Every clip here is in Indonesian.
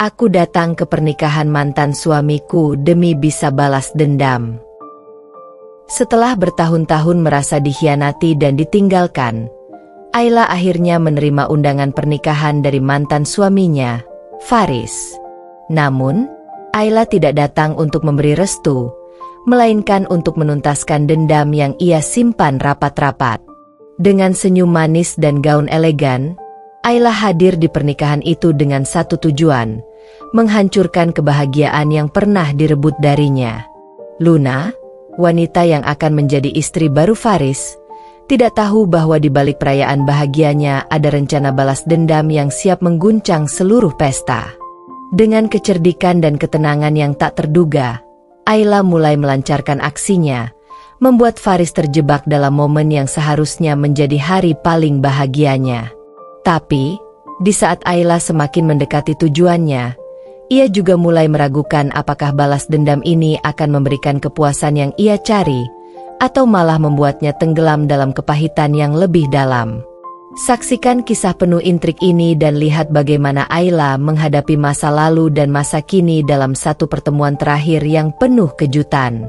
Aku datang ke pernikahan mantan suamiku demi bisa balas dendam. Setelah bertahun-tahun merasa dikhianati dan ditinggalkan, Ayla akhirnya menerima undangan pernikahan dari mantan suaminya, Faris. Namun, Ayla tidak datang untuk memberi restu, melainkan untuk menuntaskan dendam yang ia simpan rapat-rapat. Dengan senyum manis dan gaun elegan, Ayla hadir di pernikahan itu dengan satu tujuan, menghancurkan kebahagiaan yang pernah direbut darinya. Luna, wanita yang akan menjadi istri baru Faris, tidak tahu bahwa di balik perayaan bahagianya ada rencana balas dendam yang siap mengguncang seluruh pesta. Dengan kecerdikan dan ketenangan yang tak terduga, Ayla mulai melancarkan aksinya, membuat Faris terjebak dalam momen yang seharusnya menjadi hari paling bahagianya. Tapi, di saat Ayla semakin mendekati tujuannya, ia juga mulai meragukan apakah balas dendam ini akan memberikan kepuasan yang ia cari, atau malah membuatnya tenggelam dalam kepahitan yang lebih dalam. Saksikan kisah penuh intrik ini dan lihat bagaimana Ayla menghadapi masa lalu dan masa kini dalam satu pertemuan terakhir yang penuh kejutan.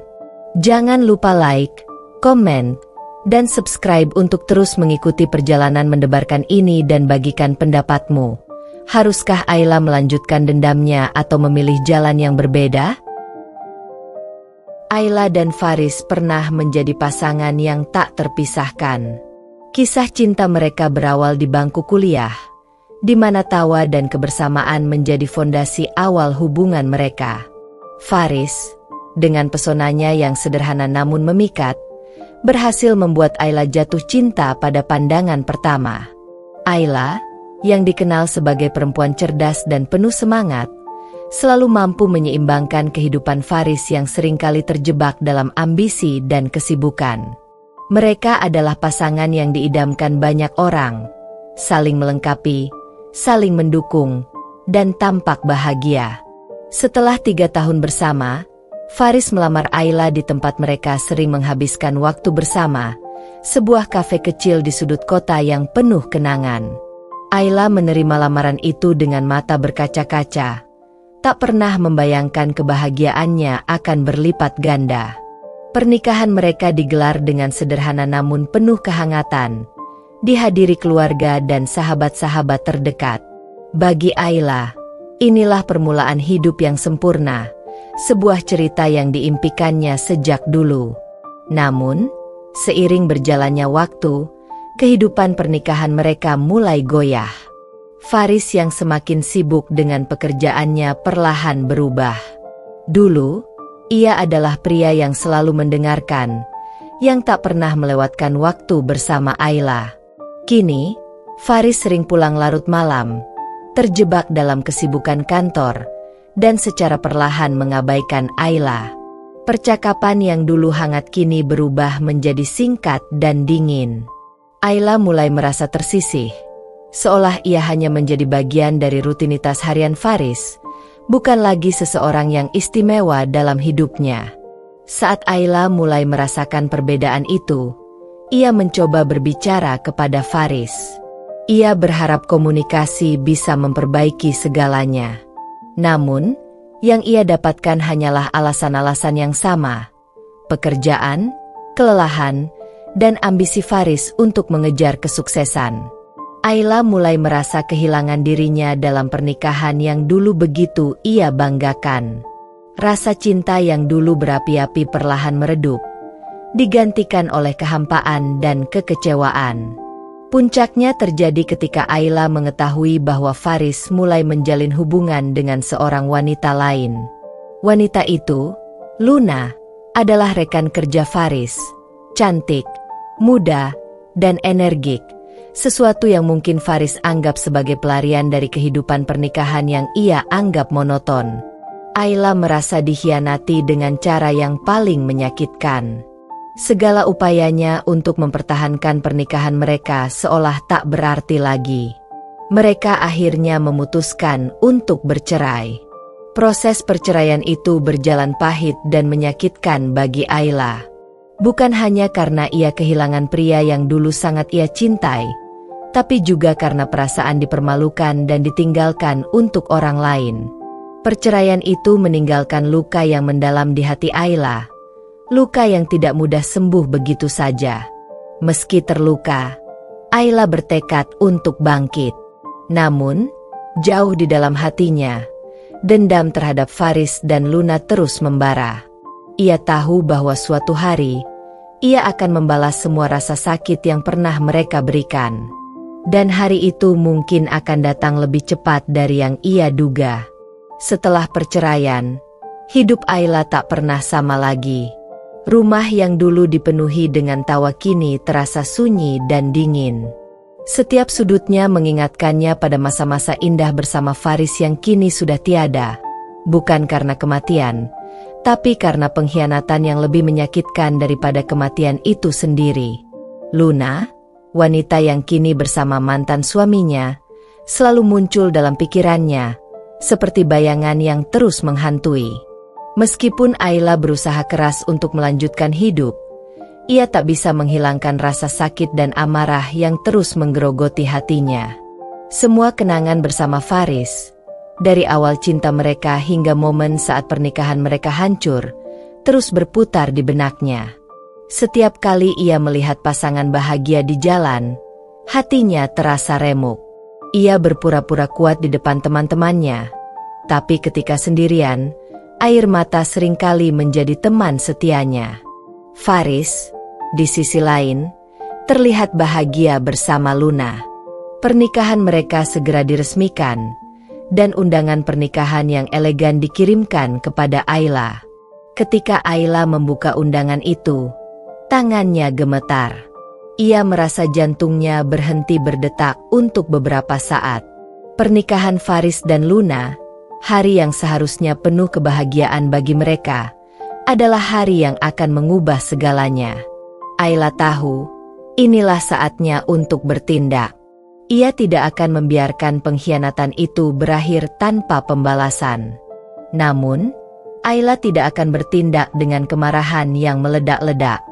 Jangan lupa like, komen, dan subscribe untuk terus mengikuti perjalanan mendebarkan ini dan bagikan pendapatmu. Haruskah Ayla melanjutkan dendamnya atau memilih jalan yang berbeda? Ayla dan Faris pernah menjadi pasangan yang tak terpisahkan. Kisah cinta mereka berawal di bangku kuliah, di mana tawa dan kebersamaan menjadi fondasi awal hubungan mereka. Faris, dengan pesonanya yang sederhana namun memikat, berhasil membuat Ayla jatuh cinta pada pandangan pertama. Ayla, yang dikenal sebagai perempuan cerdas dan penuh semangat, selalu mampu menyeimbangkan kehidupan Faris yang seringkali terjebak dalam ambisi dan kesibukan. Mereka adalah pasangan yang diidamkan banyak orang, saling melengkapi, saling mendukung, dan tampak bahagia. Setelah 3 tahun bersama, Faris melamar Ayla di tempat mereka sering menghabiskan waktu bersama, sebuah kafe kecil di sudut kota yang penuh kenangan. Ayla menerima lamaran itu dengan mata berkaca-kaca, tak pernah membayangkan kebahagiaannya akan berlipat ganda. Pernikahan mereka digelar dengan sederhana namun penuh kehangatan, dihadiri keluarga dan sahabat-sahabat terdekat. Bagi Ayla, inilah permulaan hidup yang sempurna, sebuah cerita yang diimpikannya sejak dulu. Namun, seiring berjalannya waktu, kehidupan pernikahan mereka mulai goyah. Faris yang semakin sibuk dengan pekerjaannya perlahan berubah. Dulu, ia adalah pria yang selalu mendengarkan, yang tak pernah melewatkan waktu bersama Ayla. Kini, Faris sering pulang larut malam, terjebak dalam kesibukan kantor, dan secara perlahan mengabaikan Ayla. Percakapan yang dulu hangat kini berubah menjadi singkat dan dingin. Ayla mulai merasa tersisih, seolah ia hanya menjadi bagian dari rutinitas harian Faris, bukan lagi seseorang yang istimewa dalam hidupnya. Saat Ayla mulai merasakan perbedaan itu, ia mencoba berbicara kepada Faris. Ia berharap komunikasi bisa memperbaiki segalanya. Namun, yang ia dapatkan hanyalah alasan-alasan yang sama: pekerjaan, kelelahan, dan ambisi Faris untuk mengejar kesuksesan. Ayla mulai merasa kehilangan dirinya dalam pernikahan yang dulu begitu ia banggakan. Rasa cinta yang dulu berapi-api perlahan meredup, digantikan oleh kehampaan dan kekecewaan. Puncaknya terjadi ketika Ayla mengetahui bahwa Faris mulai menjalin hubungan dengan seorang wanita lain. Wanita itu, Luna, adalah rekan kerja Faris, cantik, muda, dan energik, sesuatu yang mungkin Faris anggap sebagai pelarian dari kehidupan pernikahan yang ia anggap monoton. Ayla merasa dikhianati dengan cara yang paling menyakitkan. Segala upayanya untuk mempertahankan pernikahan mereka seolah tak berarti lagi. Mereka akhirnya memutuskan untuk bercerai. Proses perceraian itu berjalan pahit dan menyakitkan bagi Ayla. Bukan hanya karena ia kehilangan pria yang dulu sangat ia cintai, tapi juga karena perasaan dipermalukan dan ditinggalkan untuk orang lain. Perceraian itu meninggalkan luka yang mendalam di hati Ayla, luka yang tidak mudah sembuh begitu saja. Meski terluka, Ayla bertekad untuk bangkit. Namun, jauh di dalam hatinya, dendam terhadap Faris dan Luna terus membara. Ia tahu bahwa suatu hari, ia akan membalas semua rasa sakit yang pernah mereka berikan. Dan hari itu mungkin akan datang lebih cepat dari yang ia duga. Setelah perceraian, hidup Ayla tak pernah sama lagi. Rumah yang dulu dipenuhi dengan tawa kini terasa sunyi dan dingin. Setiap sudutnya mengingatkannya pada masa-masa indah bersama Faris yang kini sudah tiada. Bukan karena kematian, tapi karena pengkhianatan yang lebih menyakitkan daripada kematian itu sendiri. Luna, wanita yang kini bersama mantan suaminya, selalu muncul dalam pikirannya, seperti bayangan yang terus menghantui. Meskipun Ayla berusaha keras untuk melanjutkan hidup, ia tak bisa menghilangkan rasa sakit dan amarah yang terus menggerogoti hatinya. Semua kenangan bersama Faris, dari awal cinta mereka hingga momen saat pernikahan mereka hancur, terus berputar di benaknya. Setiap kali ia melihat pasangan bahagia di jalan, hatinya terasa remuk. Ia berpura-pura kuat di depan teman-temannya, tapi ketika sendirian, air mata seringkali menjadi teman setianya. Faris, di sisi lain, terlihat bahagia bersama Luna. Pernikahan mereka segera diresmikan, dan undangan pernikahan yang elegan dikirimkan kepada Ayla. Ketika Ayla membuka undangan itu, tangannya gemetar. Ia merasa jantungnya berhenti berdetak untuk beberapa saat. Pernikahan Faris dan Luna, hari yang seharusnya penuh kebahagiaan bagi mereka, adalah hari yang akan mengubah segalanya. Ayla tahu, inilah saatnya untuk bertindak. Ia tidak akan membiarkan pengkhianatan itu berakhir tanpa pembalasan. Namun, Ayla tidak akan bertindak dengan kemarahan yang meledak-ledak.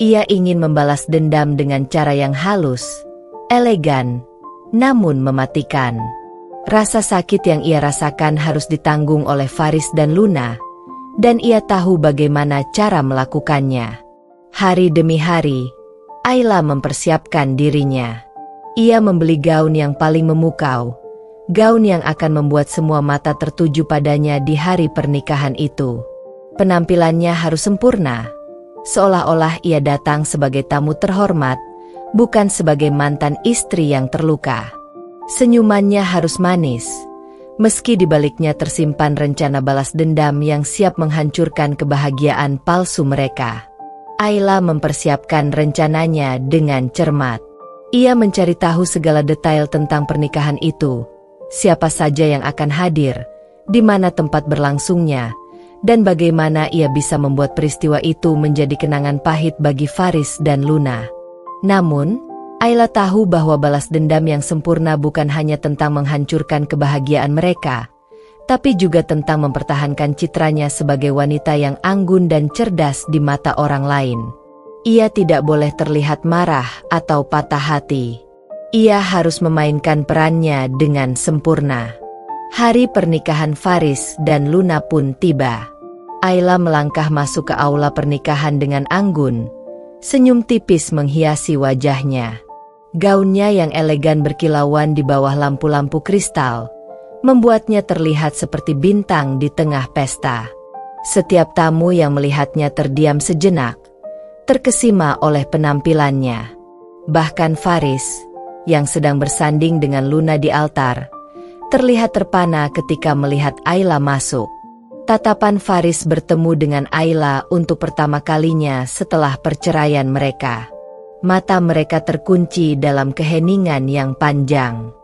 Ia ingin membalas dendam dengan cara yang halus, elegan, namun mematikan. Rasa sakit yang ia rasakan harus ditanggung oleh Faris dan Luna, dan ia tahu bagaimana cara melakukannya. Hari demi hari, Ayla mempersiapkan dirinya. Ia membeli gaun yang paling memukau, gaun yang akan membuat semua mata tertuju padanya di hari pernikahan itu. Penampilannya harus sempurna, seolah-olah ia datang sebagai tamu terhormat, bukan sebagai mantan istri yang terluka. Senyumannya harus manis, meski di baliknya tersimpan rencana balas dendam yang siap menghancurkan kebahagiaan palsu mereka. Ayla mempersiapkan rencananya dengan cermat. Ia mencari tahu segala detail tentang pernikahan itu, siapa saja yang akan hadir, di mana tempat berlangsungnya, dan bagaimana ia bisa membuat peristiwa itu menjadi kenangan pahit bagi Faris dan Luna. Namun, Ayla tahu bahwa balas dendam yang sempurna bukan hanya tentang menghancurkan kebahagiaan mereka, tapi juga tentang mempertahankan citranya sebagai wanita yang anggun dan cerdas di mata orang lain. Ia tidak boleh terlihat marah atau patah hati. Ia harus memainkan perannya dengan sempurna. Hari pernikahan Faris dan Luna pun tiba. Ayla melangkah masuk ke aula pernikahan dengan anggun. Senyum tipis menghiasi wajahnya. Gaunnya yang elegan berkilauan di bawah lampu-lampu kristal, membuatnya terlihat seperti bintang di tengah pesta. Setiap tamu yang melihatnya terdiam sejenak, terkesima oleh penampilannya. Bahkan Faris, yang sedang bersanding dengan Luna di altar, terlihat terpana ketika melihat Ayla masuk. Tatapan Faris bertemu dengan Ayla untuk pertama kalinya setelah perceraian mereka. Mata mereka terkunci dalam keheningan yang panjang.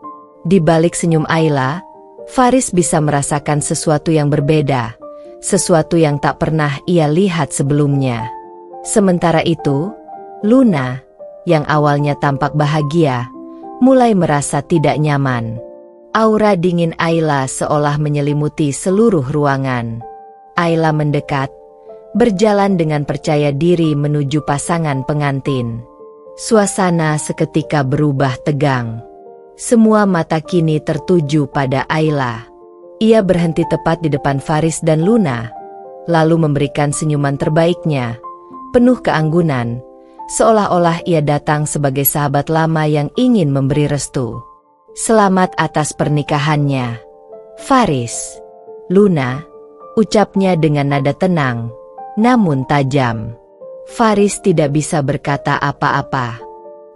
Di balik senyum Ayla, Faris bisa merasakan sesuatu yang berbeda, sesuatu yang tak pernah ia lihat sebelumnya. Sementara itu, Luna, yang awalnya tampak bahagia, mulai merasa tidak nyaman. Aura dingin Ayla seolah menyelimuti seluruh ruangan. Ayla mendekat, berjalan dengan percaya diri menuju pasangan pengantin. Suasana seketika berubah tegang. Semua mata kini tertuju pada Ayla. Ia berhenti tepat di depan Faris dan Luna, lalu memberikan senyuman terbaiknya, penuh keanggunan, seolah-olah ia datang sebagai sahabat lama yang ingin memberi restu. "Selamat atas pernikahannya, Faris." "Luna," ucapnya dengan nada tenang, namun tajam. Faris tidak bisa berkata apa-apa.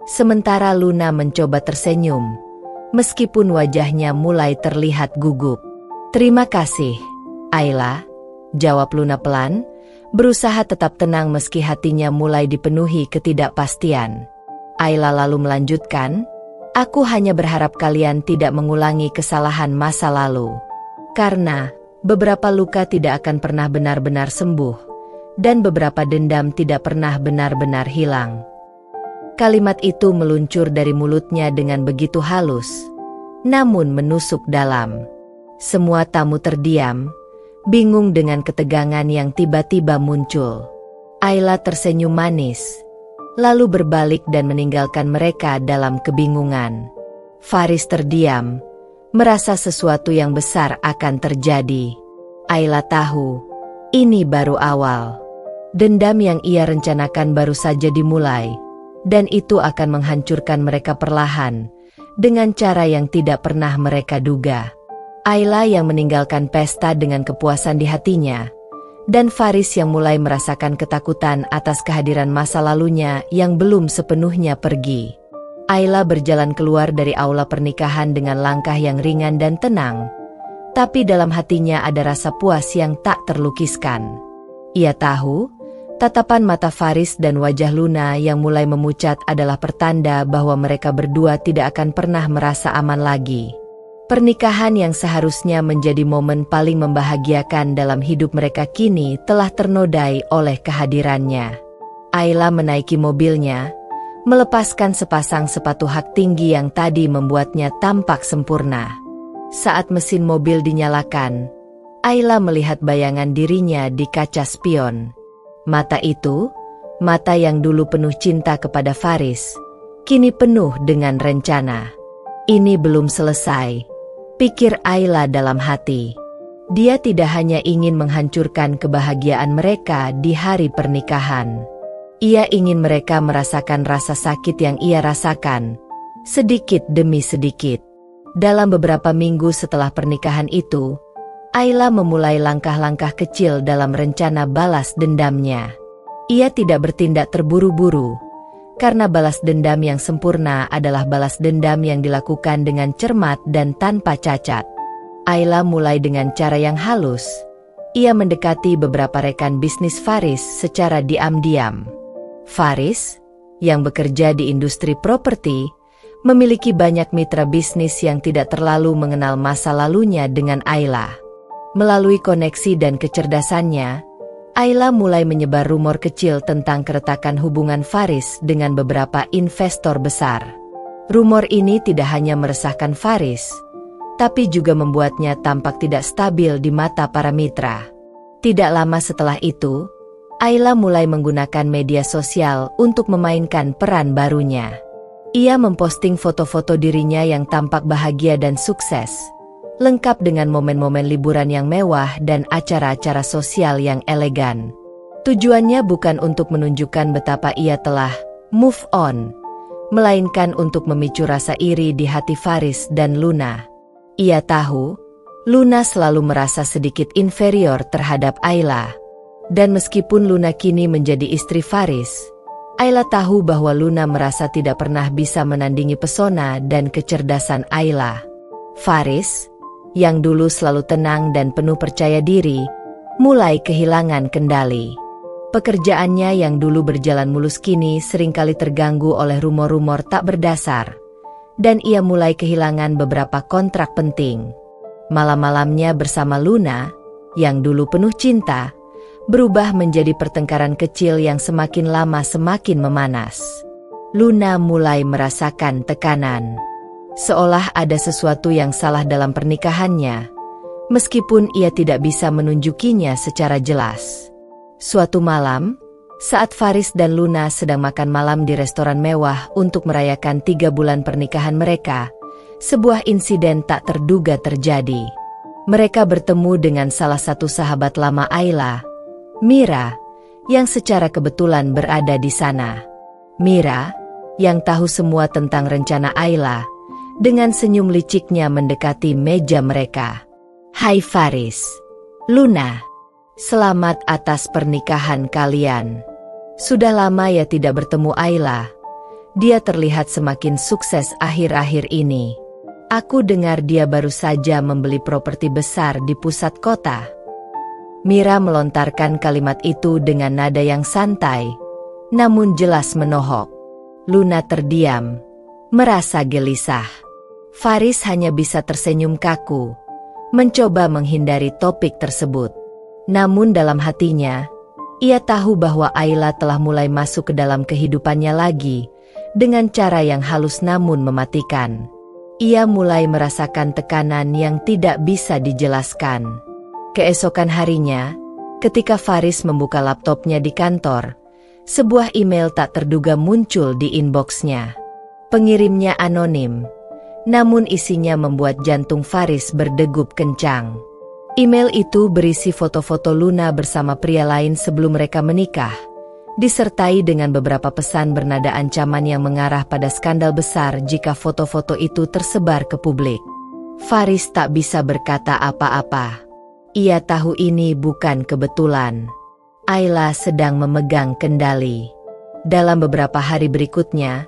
Sementara Luna mencoba tersenyum, meskipun wajahnya mulai terlihat gugup. "Terima kasih, Ayla," jawab Luna pelan, berusaha tetap tenang meski hatinya mulai dipenuhi ketidakpastian. Ayla lalu melanjutkan, "Aku hanya berharap kalian tidak mengulangi kesalahan masa lalu. Karena beberapa luka tidak akan pernah benar-benar sembuh, dan beberapa dendam tidak pernah benar-benar hilang." Kalimat itu meluncur dari mulutnya dengan begitu halus, namun menusuk dalam. Semua tamu terdiam, bingung dengan ketegangan yang tiba-tiba muncul. Ayla tersenyum manis, lalu berbalik dan meninggalkan mereka dalam kebingungan. Faris terdiam, merasa sesuatu yang besar akan terjadi. Ayla tahu, ini baru awal. Dendam yang ia rencanakan baru saja dimulai, dan itu akan menghancurkan mereka perlahan, dengan cara yang tidak pernah mereka duga. Ayla yang meninggalkan pesta dengan kepuasan di hatinya, dan Faris yang mulai merasakan ketakutan atas kehadiran masa lalunya yang belum sepenuhnya pergi. Ayla berjalan keluar dari aula pernikahan dengan langkah yang ringan dan tenang, tapi dalam hatinya ada rasa puas yang tak terlukiskan. Ia tahu, tatapan mata Faris dan wajah Luna yang mulai memucat adalah pertanda bahwa mereka berdua tidak akan pernah merasa aman lagi. Pernikahan yang seharusnya menjadi momen paling membahagiakan dalam hidup mereka kini telah ternodai oleh kehadirannya. Ayla menaiki mobilnya, melepaskan sepasang sepatu hak tinggi yang tadi membuatnya tampak sempurna. Saat mesin mobil dinyalakan, Ayla melihat bayangan dirinya di kaca spion. Mata itu, mata yang dulu penuh cinta kepada Faris, kini penuh dengan rencana. Ini belum selesai, pikir Ayla dalam hati. Dia tidak hanya ingin menghancurkan kebahagiaan mereka di hari pernikahan. Ia ingin mereka merasakan rasa sakit yang ia rasakan, sedikit demi sedikit. Dalam beberapa minggu setelah pernikahan itu, Ayla memulai langkah-langkah kecil dalam rencana balas dendamnya. Ia tidak bertindak terburu-buru, karena balas dendam yang sempurna adalah balas dendam yang dilakukan dengan cermat dan tanpa cacat. Ayla mulai dengan cara yang halus. Ia mendekati beberapa rekan bisnis Faris secara diam-diam. Faris, yang bekerja di industri properti, memiliki banyak mitra bisnis yang tidak terlalu mengenal masa lalunya dengan Ayla. Melalui koneksi dan kecerdasannya, Ayla mulai menyebar rumor kecil tentang keretakan hubungan Faris dengan beberapa investor besar. Rumor ini tidak hanya meresahkan Faris, tapi juga membuatnya tampak tidak stabil di mata para mitra. Tidak lama setelah itu, Ayla mulai menggunakan media sosial untuk memainkan peran barunya. Ia memposting foto-foto dirinya yang tampak bahagia dan sukses, lengkap dengan momen-momen liburan yang mewah dan acara-acara sosial yang elegan. Tujuannya bukan untuk menunjukkan betapa ia telah move on, melainkan untuk memicu rasa iri di hati Faris dan Luna. Ia tahu, Luna selalu merasa sedikit inferior terhadap Ayla. Dan meskipun Luna kini menjadi istri Faris, Ayla tahu bahwa Luna merasa tidak pernah bisa menandingi pesona dan kecerdasan Ayla. Faris, yang dulu selalu tenang dan penuh percaya diri, mulai kehilangan kendali. Pekerjaannya yang dulu berjalan mulus kini seringkali terganggu oleh rumor-rumor tak berdasar, dan ia mulai kehilangan beberapa kontrak penting. Malam-malamnya bersama Luna, yang dulu penuh cinta, berubah menjadi pertengkaran kecil yang semakin lama semakin memanas. Luna mulai merasakan tekanan. Seolah ada sesuatu yang salah dalam pernikahannya, meskipun ia tidak bisa menunjukinya secara jelas. Suatu malam, saat Faris dan Luna sedang makan malam di restoran mewah untuk merayakan 3 bulan pernikahan mereka, sebuah insiden tak terduga terjadi. Mereka bertemu dengan salah satu sahabat lama Ayla, Mira, yang secara kebetulan berada di sana. Mira, yang tahu semua tentang rencana Ayla, dengan senyum liciknya mendekati meja mereka. "Hai Faris, Luna, selamat atas pernikahan kalian. Sudah lama ya tidak bertemu Ayla. Dia terlihat semakin sukses akhir-akhir ini. Aku dengar dia baru saja membeli properti besar di pusat kota." Mira melontarkan kalimat itu dengan nada yang santai, namun jelas menohok. Luna terdiam, merasa gelisah. Faris hanya bisa tersenyum kaku, mencoba menghindari topik tersebut. Namun dalam hatinya, ia tahu bahwa Ayla telah mulai masuk ke dalam kehidupannya lagi, dengan cara yang halus namun mematikan. Ia mulai merasakan tekanan yang tidak bisa dijelaskan. Keesokan harinya, ketika Faris membuka laptopnya di kantor, sebuah email tak terduga muncul di inboxnya. Pengirimnya anonim, namun isinya membuat jantung Faris berdegup kencang. Email itu berisi foto-foto Luna bersama pria lain sebelum mereka menikah, disertai dengan beberapa pesan bernada ancaman yang mengarah pada skandal besar jika foto-foto itu tersebar ke publik. Faris tak bisa berkata apa-apa. Ia tahu ini bukan kebetulan. Ayla sedang memegang kendali. Dalam beberapa hari berikutnya,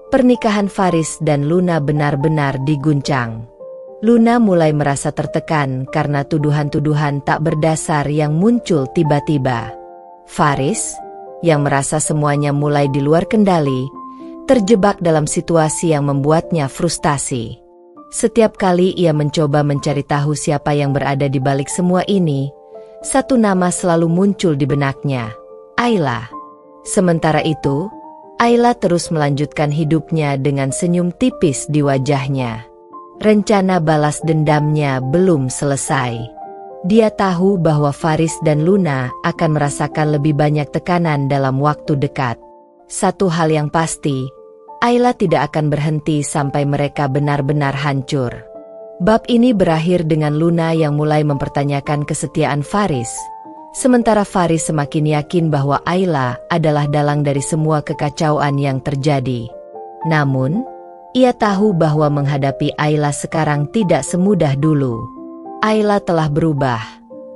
pernikahan Faris dan Luna benar-benar diguncang. Luna mulai merasa tertekan karena tuduhan-tuduhan tak berdasar yang muncul tiba-tiba. Faris, yang merasa semuanya mulai di luar kendali, terjebak dalam situasi yang membuatnya frustasi. Setiap kali ia mencoba mencari tahu siapa yang berada di balik semua ini, satu nama selalu muncul di benaknya, Ayla. Sementara itu, Ayla terus melanjutkan hidupnya dengan senyum tipis di wajahnya. Rencana balas dendamnya belum selesai. Dia tahu bahwa Faris dan Luna akan merasakan lebih banyak tekanan dalam waktu dekat. Satu hal yang pasti, Ayla tidak akan berhenti sampai mereka benar-benar hancur. Bab ini berakhir dengan Luna yang mulai mempertanyakan kesetiaan Faris, sementara Faris semakin yakin bahwa Ayla adalah dalang dari semua kekacauan yang terjadi. Namun, ia tahu bahwa menghadapi Ayla sekarang tidak semudah dulu. Ayla telah berubah,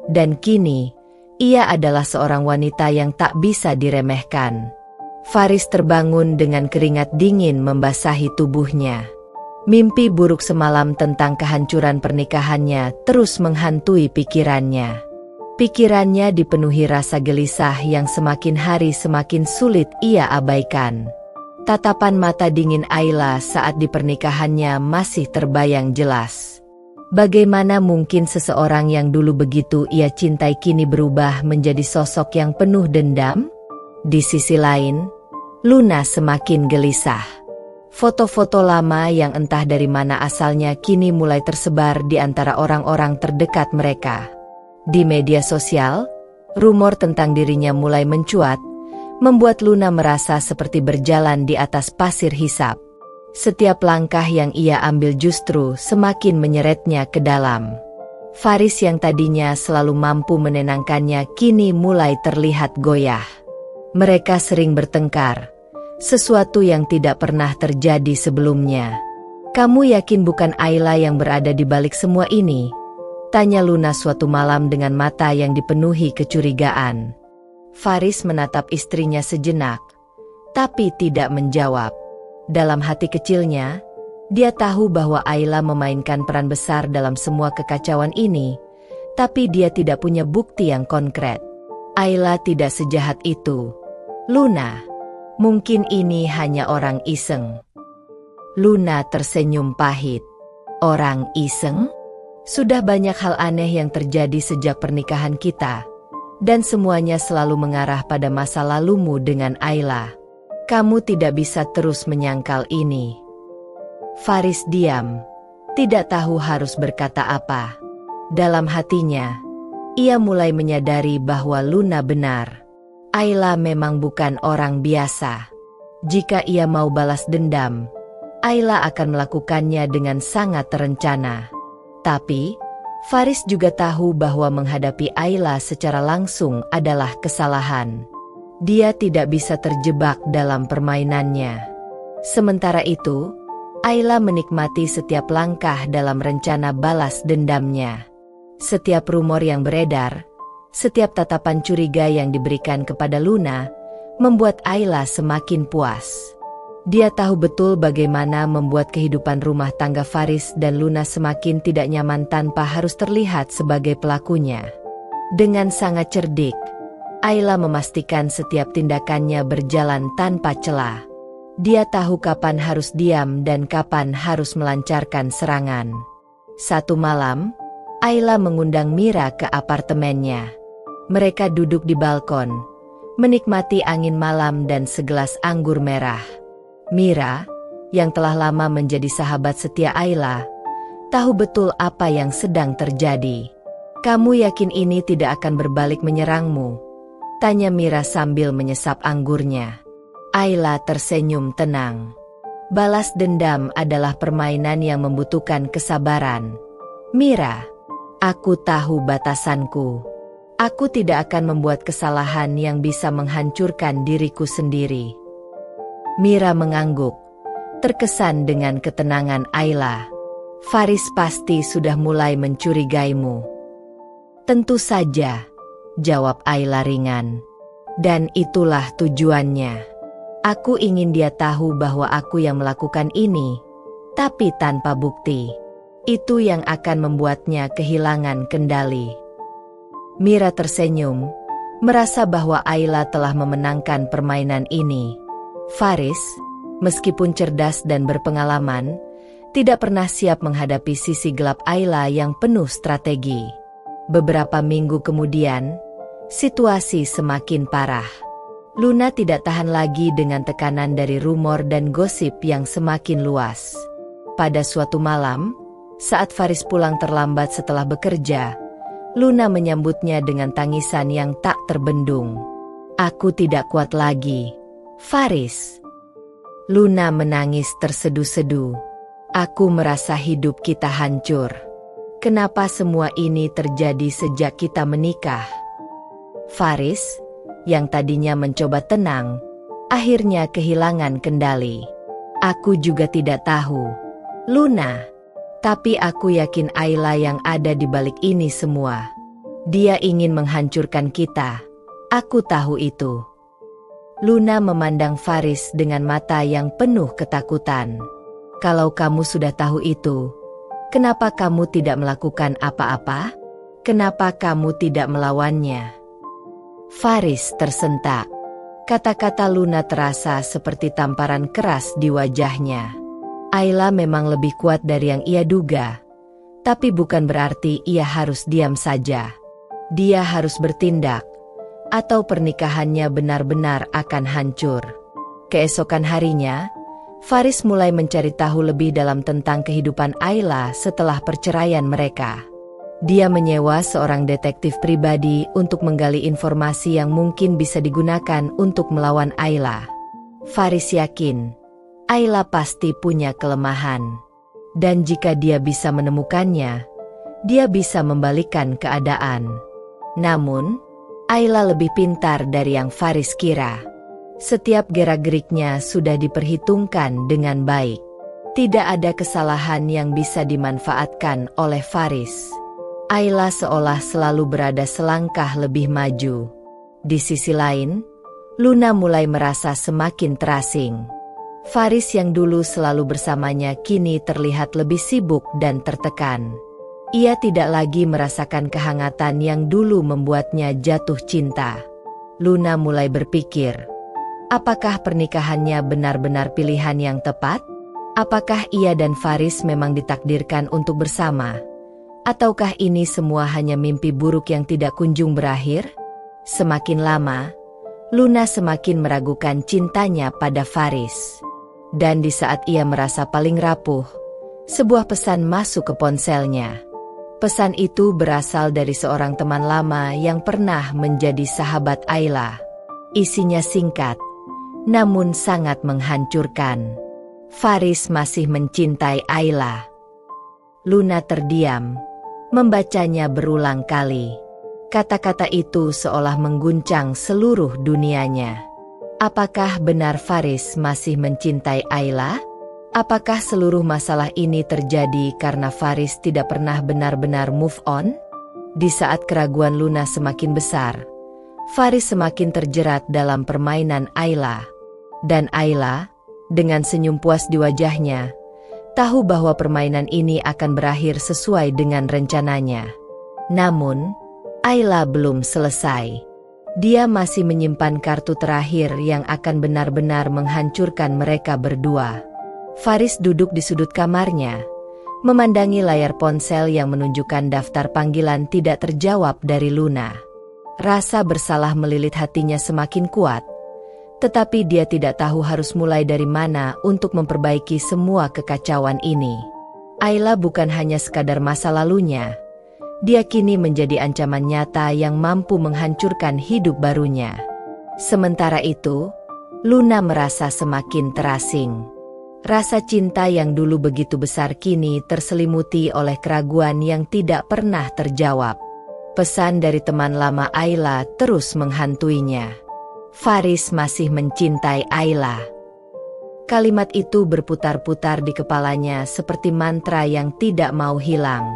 dan kini, ia adalah seorang wanita yang tak bisa diremehkan. Faris terbangun dengan keringat dingin membasahi tubuhnya. Mimpi buruk semalam tentang kehancuran pernikahannya terus menghantui pikirannya. Pikirannya dipenuhi rasa gelisah yang semakin hari semakin sulit ia abaikan. Tatapan mata dingin Ayla saat di pernikahannya masih terbayang jelas. Bagaimana mungkin seseorang yang dulu begitu ia cintai kini berubah menjadi sosok yang penuh dendam? Di sisi lain, Luna semakin gelisah. Foto-foto lama yang entah dari mana asalnya kini mulai tersebar di antara orang-orang terdekat mereka. Di media sosial, rumor tentang dirinya mulai mencuat, membuat Luna merasa seperti berjalan di atas pasir hisap. Setiap langkah yang ia ambil justru semakin menyeretnya ke dalam. Faris yang tadinya selalu mampu menenangkannya kini mulai terlihat goyah. Mereka sering bertengkar, sesuatu yang tidak pernah terjadi sebelumnya. "Kamu yakin bukan Ayla yang berada di balik semua ini?" tanya Luna suatu malam dengan mata yang dipenuhi kecurigaan. Faris menatap istrinya sejenak, tapi tidak menjawab. Dalam hati kecilnya, dia tahu bahwa Ayla memainkan peran besar dalam semua kekacauan ini, tapi dia tidak punya bukti yang konkret. Ayla tidak sejahat itu. "Luna, mungkin ini hanya orang iseng." Luna tersenyum pahit. "Orang iseng? Sudah banyak hal aneh yang terjadi sejak pernikahan kita, dan semuanya selalu mengarah pada masa lalumu dengan Ayla. Kamu tidak bisa terus menyangkal ini." Faris diam, tidak tahu harus berkata apa. Dalam hatinya, ia mulai menyadari bahwa Luna benar. Ayla memang bukan orang biasa. Jika ia mau balas dendam, Ayla akan melakukannya dengan sangat terencana. Tapi, Faris juga tahu bahwa menghadapi Ayla secara langsung adalah kesalahan. Dia tidak bisa terjebak dalam permainannya. Sementara itu, Ayla menikmati setiap langkah dalam rencana balas dendamnya. Setiap rumor yang beredar, setiap tatapan curiga yang diberikan kepada Luna, membuat Ayla semakin puas. Dia tahu betul bagaimana membuat kehidupan rumah tangga Faris dan Luna semakin tidak nyaman tanpa harus terlihat sebagai pelakunya. Dengan sangat cerdik, Ayla memastikan setiap tindakannya berjalan tanpa celah. Dia tahu kapan harus diam dan kapan harus melancarkan serangan. Satu malam, Ayla mengundang Mira ke apartemennya. Mereka duduk di balkon, menikmati angin malam dan segelas anggur merah. Mira, yang telah lama menjadi sahabat setia Ayla, tahu betul apa yang sedang terjadi. "Kamu yakin ini tidak akan berbalik menyerangmu?" tanya Mira sambil menyesap anggurnya. Ayla tersenyum tenang. Balas dendam adalah permainan yang membutuhkan kesabaran. "Mira, aku tahu batasanku. Aku tidak akan membuat kesalahan yang bisa menghancurkan diriku sendiri." Mira mengangguk, terkesan dengan ketenangan Ayla. "Faris pasti sudah mulai mencurigaimu." "Tentu saja," jawab Ayla ringan. "Dan itulah tujuannya. Aku ingin dia tahu bahwa aku yang melakukan ini, tapi tanpa bukti. Itu yang akan membuatnya kehilangan kendali." Mira tersenyum, merasa bahwa Ayla telah memenangkan permainan ini. Faris, meskipun cerdas dan berpengalaman, tidak pernah siap menghadapi sisi gelap Ayla yang penuh strategi. Beberapa minggu kemudian, situasi semakin parah. Luna tidak tahan lagi dengan tekanan dari rumor dan gosip yang semakin luas. Pada suatu malam, saat Faris pulang terlambat setelah bekerja, Luna menyambutnya dengan tangisan yang tak terbendung. "Aku tidak kuat lagi, Faris." Luna menangis tersedu-sedu. "Aku merasa hidup kita hancur. Kenapa semua ini terjadi sejak kita menikah?" Faris, yang tadinya mencoba tenang, akhirnya kehilangan kendali. "Aku juga tidak tahu, Luna. Tapi aku yakin Ayla yang ada di balik ini semua. Dia ingin menghancurkan kita. Aku tahu itu." Luna memandang Faris dengan mata yang penuh ketakutan. "Kalau kamu sudah tahu itu, kenapa kamu tidak melakukan apa-apa? Kenapa kamu tidak melawannya?" Faris tersentak. Kata-kata Luna terasa seperti tamparan keras di wajahnya. Ayla memang lebih kuat dari yang ia duga, tapi bukan berarti ia harus diam saja. Dia harus bertindak, atau pernikahannya benar-benar akan hancur. Keesokan harinya, Faris mulai mencari tahu lebih dalam tentang kehidupan Ayla setelah perceraian mereka. Dia menyewa seorang detektif pribadi untuk menggali informasi yang mungkin bisa digunakan untuk melawan Ayla. Faris yakin, Ayla pasti punya kelemahan. Dan jika dia bisa menemukannya, dia bisa membalikkan keadaan. Namun, Ayla lebih pintar dari yang Faris kira. Setiap gerak-geriknya sudah diperhitungkan dengan baik. Tidak ada kesalahan yang bisa dimanfaatkan oleh Faris. Ayla seolah selalu berada selangkah lebih maju. Di sisi lain, Luna mulai merasa semakin terasing. Faris yang dulu selalu bersamanya kini terlihat lebih sibuk dan tertekan. Ia tidak lagi merasakan kehangatan yang dulu membuatnya jatuh cinta. Luna mulai berpikir, apakah pernikahannya benar-benar pilihan yang tepat? Apakah ia dan Faris memang ditakdirkan untuk bersama? Ataukah ini semua hanya mimpi buruk yang tidak kunjung berakhir? Semakin lama, Luna semakin meragukan cintanya pada Faris. Dan di saat ia merasa paling rapuh, sebuah pesan masuk ke ponselnya. Pesan itu berasal dari seorang teman lama yang pernah menjadi sahabat Ayla. Isinya singkat, namun sangat menghancurkan. Faris masih mencintai Ayla. Luna terdiam, membacanya berulang kali. Kata-kata itu seolah mengguncang seluruh dunianya. Apakah benar Faris masih mencintai Ayla? Apakah seluruh masalah ini terjadi karena Faris tidak pernah benar-benar move on? Di saat keraguan Luna semakin besar, Faris semakin terjerat dalam permainan Ayla. Dan Ayla, dengan senyum puas di wajahnya, tahu bahwa permainan ini akan berakhir sesuai dengan rencananya. Namun, Ayla belum selesai. Dia masih menyimpan kartu terakhir yang akan benar-benar menghancurkan mereka berdua. Faris duduk di sudut kamarnya, memandangi layar ponsel yang menunjukkan daftar panggilan tidak terjawab dari Luna. Rasa bersalah melilit hatinya semakin kuat, tetapi dia tidak tahu harus mulai dari mana untuk memperbaiki semua kekacauan ini. Ayla bukan hanya sekadar masa lalunya, dia kini menjadi ancaman nyata yang mampu menghancurkan hidup barunya. Sementara itu, Luna merasa semakin terasing. Rasa cinta yang dulu begitu besar kini terselimuti oleh keraguan yang tidak pernah terjawab. Pesan dari teman lama Ayla terus menghantuinya. Faris masih mencintai Ayla. Kalimat itu berputar-putar di kepalanya seperti mantra yang tidak mau hilang.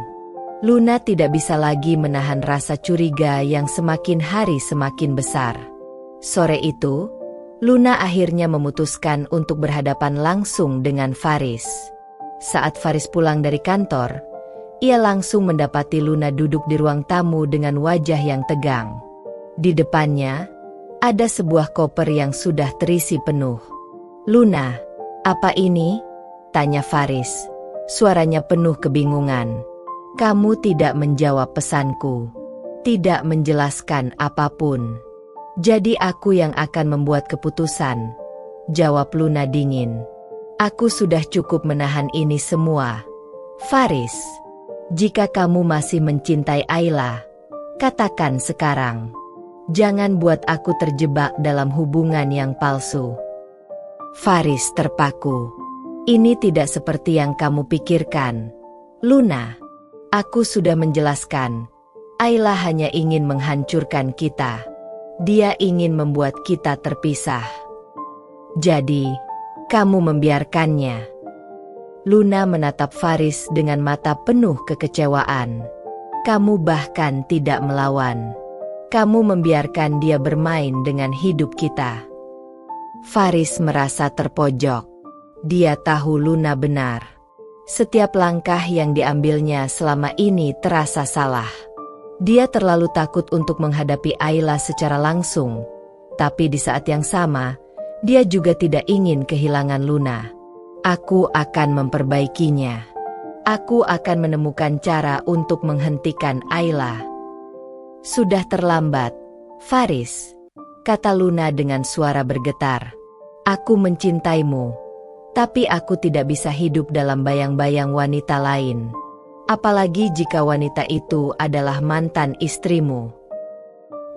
Luna tidak bisa lagi menahan rasa curiga yang semakin hari semakin besar. Sore itu, Luna akhirnya memutuskan untuk berhadapan langsung dengan Faris. Saat Faris pulang dari kantor, ia langsung mendapati Luna duduk di ruang tamu dengan wajah yang tegang. Di depannya, ada sebuah koper yang sudah terisi penuh. "Luna, apa ini?" tanya Faris. Suaranya penuh kebingungan. "Kamu tidak menjawab pesanku, tidak menjelaskan apapun. Jadi aku yang akan membuat keputusan," jawab Luna dingin. "Aku sudah cukup menahan ini semua. Faris, jika kamu masih mencintai Ayla, katakan sekarang. Jangan buat aku terjebak dalam hubungan yang palsu." Faris terpaku. "Ini tidak seperti yang kamu pikirkan, Luna. Aku sudah menjelaskan, Ayla hanya ingin menghancurkan kita. Dia ingin membuat kita terpisah. Jadi, kamu membiarkannya." Luna menatap Faris dengan mata penuh kekecewaan. "Kamu bahkan tidak melawan. Kamu membiarkan dia bermain dengan hidup kita." Faris merasa terpojok. Dia tahu Luna benar. Setiap langkah yang diambilnya selama ini terasa salah. Dia terlalu takut untuk menghadapi Ayla secara langsung, tapi di saat yang sama, dia juga tidak ingin kehilangan Luna. "Aku akan memperbaikinya. Aku akan menemukan cara untuk menghentikan Ayla." "Sudah terlambat, Faris," kata Luna dengan suara bergetar. "Aku mencintaimu, tapi aku tidak bisa hidup dalam bayang-bayang wanita lain. Apalagi jika wanita itu adalah mantan istrimu."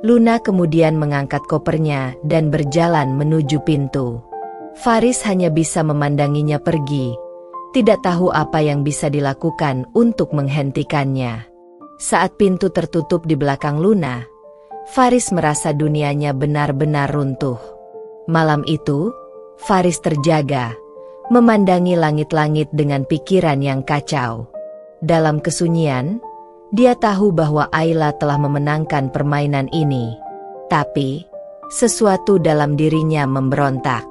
Luna kemudian mengangkat kopernya dan berjalan menuju pintu. Faris hanya bisa memandanginya pergi, tidak tahu apa yang bisa dilakukan untuk menghentikannya. Saat pintu tertutup di belakang Luna, Faris merasa dunianya benar-benar runtuh. Malam itu, Faris terjaga, memandangi langit-langit dengan pikiran yang kacau. Dalam kesunyian, dia tahu bahwa Ayla telah memenangkan permainan ini. Tapi, sesuatu dalam dirinya memberontak.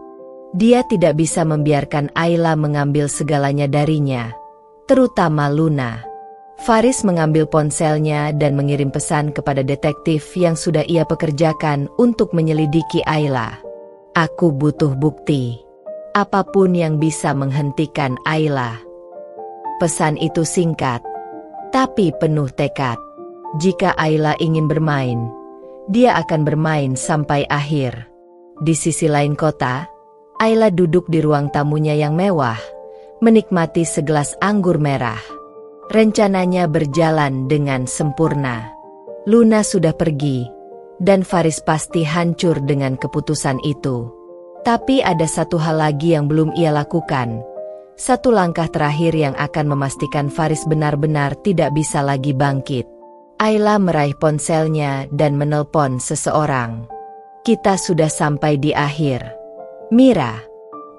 Dia tidak bisa membiarkan Ayla mengambil segalanya darinya, terutama Luna. Faris mengambil ponselnya dan mengirim pesan kepada detektif yang sudah ia pekerjakan untuk menyelidiki Ayla. "Aku butuh bukti. Apapun yang bisa menghentikan Ayla." Pesan itu singkat, tapi penuh tekad. Jika Ayla ingin bermain, dia akan bermain sampai akhir. Di sisi lain kota, Ayla duduk di ruang tamunya yang mewah, menikmati segelas anggur merah. Rencananya berjalan dengan sempurna. Luna sudah pergi, dan Faris pasti hancur dengan keputusan itu. Tapi ada satu hal lagi yang belum ia lakukan. Satu langkah terakhir yang akan memastikan Faris benar-benar tidak bisa lagi bangkit. Ayla meraih ponselnya dan menelpon seseorang. Kita sudah sampai di akhir. Mira,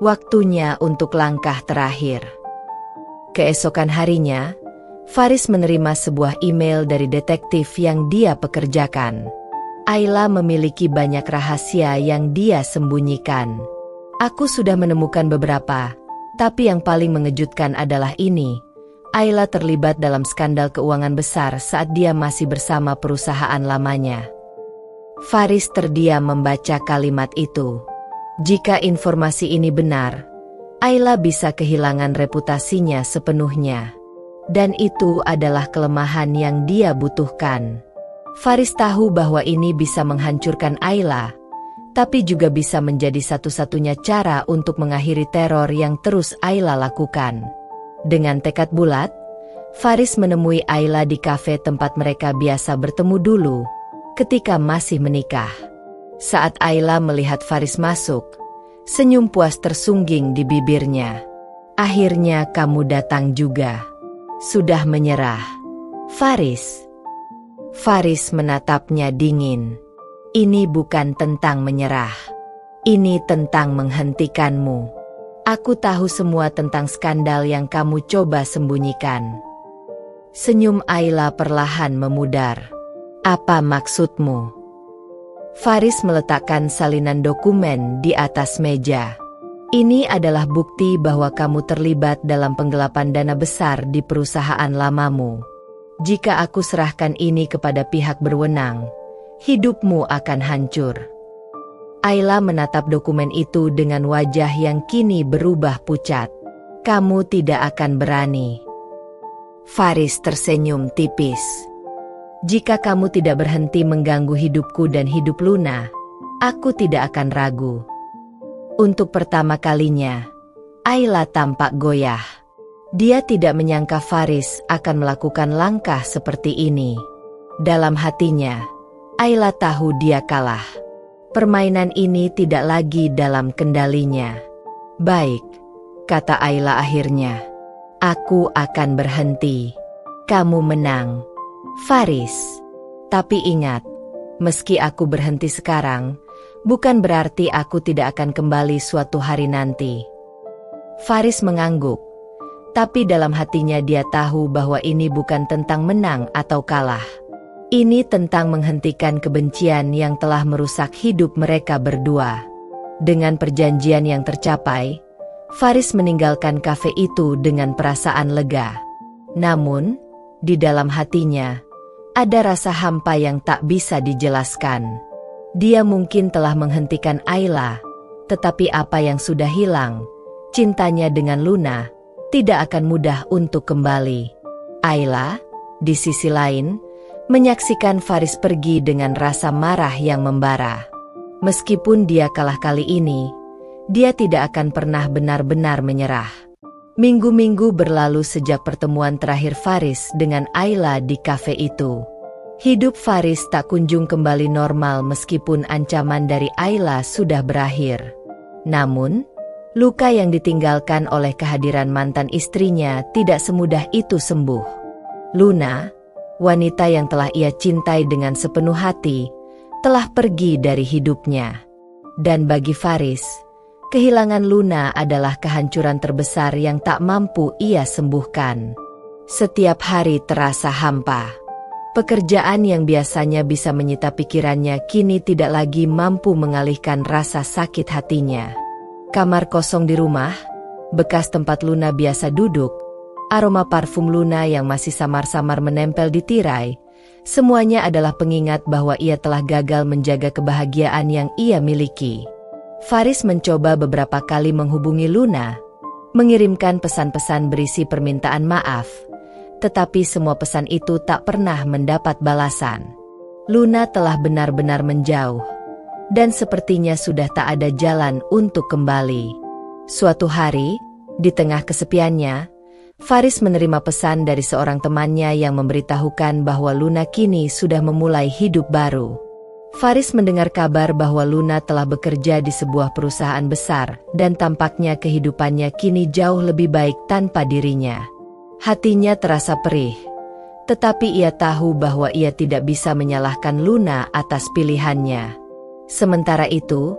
waktunya untuk langkah terakhir. Keesokan harinya, Faris menerima sebuah email dari detektif yang dia pekerjakan. Ayla memiliki banyak rahasia yang dia sembunyikan. Aku sudah menemukan beberapa, tapi yang paling mengejutkan adalah ini. Ayla terlibat dalam skandal keuangan besar saat dia masih bersama perusahaan lamanya. Faris terdiam membaca kalimat itu. Jika informasi ini benar, Ayla bisa kehilangan reputasinya sepenuhnya. Dan itu adalah kelemahan yang dia butuhkan. Faris tahu bahwa ini bisa menghancurkan Ayla, tapi juga bisa menjadi satu-satunya cara untuk mengakhiri teror yang terus Ayla lakukan. Dengan tekad bulat, Faris menemui Ayla di kafe tempat mereka biasa bertemu dulu, ketika masih menikah. Saat Ayla melihat Faris masuk, senyum puas tersungging di bibirnya. Akhirnya kamu datang juga. Sudah menyerah, Faris? Faris menatapnya dingin. Ini bukan tentang menyerah. Ini tentang menghentikanmu. Aku tahu semua tentang skandal yang kamu coba sembunyikan. Senyum Ayla perlahan memudar. Apa maksudmu? Faris meletakkan salinan dokumen di atas meja. Ini adalah bukti bahwa kamu terlibat dalam penggelapan dana besar di perusahaan lamamu. Jika aku serahkan ini kepada pihak berwenang, hidupmu akan hancur. Ayla menatap dokumen itu dengan wajah yang kini berubah pucat. Kamu tidak akan berani. Faris tersenyum tipis. Jika kamu tidak berhenti mengganggu hidupku dan hidup Luna, aku tidak akan ragu. Untuk pertama kalinya, Ayla tampak goyah. Dia tidak menyangka Faris akan melakukan langkah seperti ini. Dalam hatinya, Ayla tahu dia kalah. Permainan ini tidak lagi dalam kendalinya. Baik, kata Ayla akhirnya. Aku akan berhenti. Kamu menang, Faris. Tapi ingat, meski aku berhenti sekarang, bukan berarti aku tidak akan kembali suatu hari nanti. Faris mengangguk, tapi dalam hatinya dia tahu bahwa ini bukan tentang menang atau kalah. Ini tentang menghentikan kebencian yang telah merusak hidup mereka berdua. Dengan perjanjian yang tercapai, Faris meninggalkan kafe itu dengan perasaan lega. Namun, di dalam hatinya, ada rasa hampa yang tak bisa dijelaskan. Dia mungkin telah menghentikan Ayla, tetapi apa yang sudah hilang, cintanya dengan Luna, tidak akan mudah untuk kembali. Ayla, di sisi lain, menyaksikan Faris pergi dengan rasa marah yang membara. Meskipun dia kalah kali ini, dia tidak akan pernah benar-benar menyerah. Minggu-minggu berlalu sejak pertemuan terakhir Faris dengan Ayla di kafe itu. Hidup Faris tak kunjung kembali normal meskipun ancaman dari Ayla sudah berakhir. Namun, luka yang ditinggalkan oleh kehadiran mantan istrinya tidak semudah itu sembuh. Luna, wanita yang telah ia cintai dengan sepenuh hati, telah pergi dari hidupnya. Dan bagi Faris, kehilangan Luna adalah kehancuran terbesar yang tak mampu ia sembuhkan. Setiap hari terasa hampa. Pekerjaan yang biasanya bisa menyita pikirannya kini tidak lagi mampu mengalihkan rasa sakit hatinya. Kamar kosong di rumah, bekas tempat Luna biasa duduk, aroma parfum Luna yang masih samar-samar menempel di tirai, semuanya adalah pengingat bahwa ia telah gagal menjaga kebahagiaan yang ia miliki. Faris mencoba beberapa kali menghubungi Luna, mengirimkan pesan-pesan berisi permintaan maaf, tetapi semua pesan itu tak pernah mendapat balasan. Luna telah benar-benar menjauh, dan sepertinya sudah tak ada jalan untuk kembali. Suatu hari, di tengah kesepiannya, Faris menerima pesan dari seorang temannya yang memberitahukan bahwa Luna kini sudah memulai hidup baru. Faris mendengar kabar bahwa Luna telah bekerja di sebuah perusahaan besar dan tampaknya kehidupannya kini jauh lebih baik tanpa dirinya. Hatinya terasa perih, tetapi ia tahu bahwa ia tidak bisa menyalahkan Luna atas pilihannya. Sementara itu,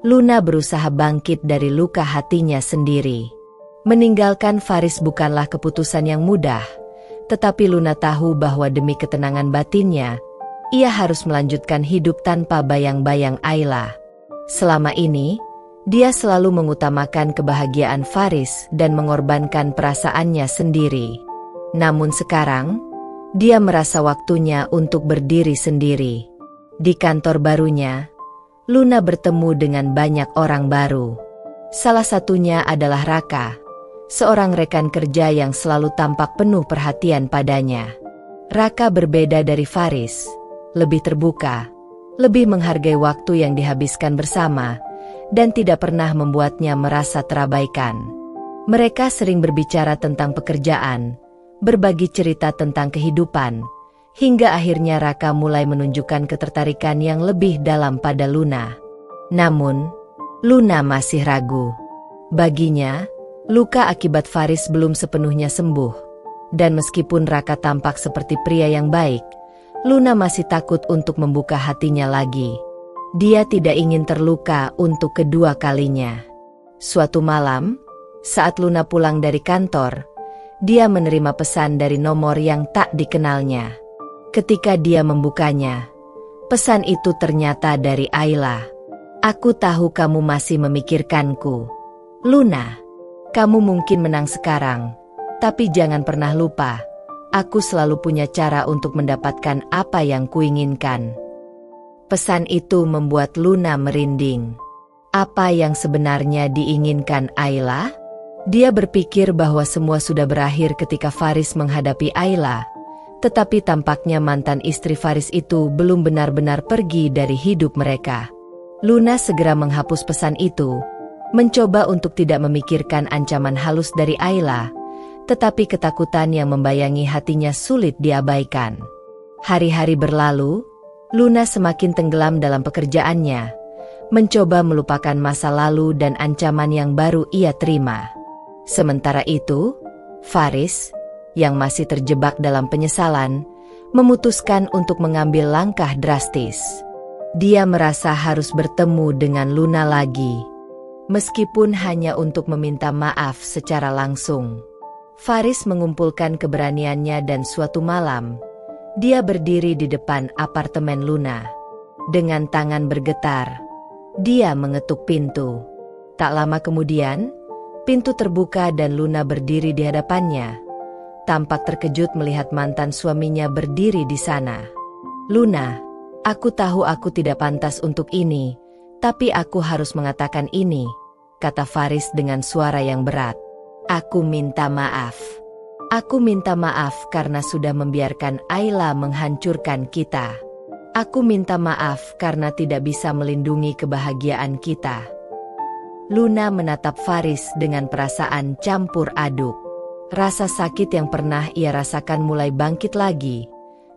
Luna berusaha bangkit dari luka hatinya sendiri. Meninggalkan Faris bukanlah keputusan yang mudah, tetapi Luna tahu bahwa demi ketenangan batinnya, ia harus melanjutkan hidup tanpa bayang-bayang Ayla. Selama ini, dia selalu mengutamakan kebahagiaan Faris dan mengorbankan perasaannya sendiri. Namun sekarang, dia merasa waktunya untuk berdiri sendiri. Di kantor barunya, Luna bertemu dengan banyak orang baru. Salah satunya adalah Raka, seorang rekan kerja yang selalu tampak penuh perhatian padanya. Raka berbeda dari Faris, lebih terbuka, lebih menghargai waktu yang dihabiskan bersama, dan tidak pernah membuatnya merasa terabaikan. Mereka sering berbicara tentang pekerjaan, berbagi cerita tentang kehidupan, hingga akhirnya Raka mulai menunjukkan ketertarikan yang lebih dalam pada Luna. Namun, Luna masih ragu. Baginya, luka akibat Faris belum sepenuhnya sembuh, dan meskipun Raka tampak seperti pria yang baik, Luna masih takut untuk membuka hatinya lagi. Dia tidak ingin terluka untuk kedua kalinya. Suatu malam, saat Luna pulang dari kantor, dia menerima pesan dari nomor yang tak dikenalnya. Ketika dia membukanya, pesan itu ternyata dari Ayla. "Aku tahu kamu masih memikirkanku, Luna. Kamu mungkin menang sekarang, tapi jangan pernah lupa, aku selalu punya cara untuk mendapatkan apa yang kuinginkan." Pesan itu membuat Luna merinding. Apa yang sebenarnya diinginkan Ayla? Dia berpikir bahwa semua sudah berakhir ketika Faris menghadapi Ayla, tetapi tampaknya mantan istri Faris itu belum benar-benar pergi dari hidup mereka. Luna segera menghapus pesan itu, mencoba untuk tidak memikirkan ancaman halus dari Ayla, tetapi ketakutan yang membayangi hatinya sulit diabaikan. Hari-hari berlalu, Luna semakin tenggelam dalam pekerjaannya, mencoba melupakan masa lalu dan ancaman yang baru ia terima. Sementara itu, Faris, yang masih terjebak dalam penyesalan, memutuskan untuk mengambil langkah drastis. Dia merasa harus bertemu dengan Luna lagi, meskipun hanya untuk meminta maaf secara langsung. Faris mengumpulkan keberaniannya dan suatu malam, dia berdiri di depan apartemen Luna. Dengan tangan bergetar, dia mengetuk pintu. Tak lama kemudian, pintu terbuka dan Luna berdiri di hadapannya. Tampak terkejut melihat mantan suaminya berdiri di sana. "Luna, aku tahu aku tidak pantas untuk ini, tapi aku harus mengatakan ini," kata Faris dengan suara yang berat. "Aku minta maaf. Aku minta maaf karena sudah membiarkan Ayla menghancurkan kita. Aku minta maaf karena tidak bisa melindungi kebahagiaan kita." Luna menatap Faris dengan perasaan campur aduk. Rasa sakit yang pernah ia rasakan mulai bangkit lagi,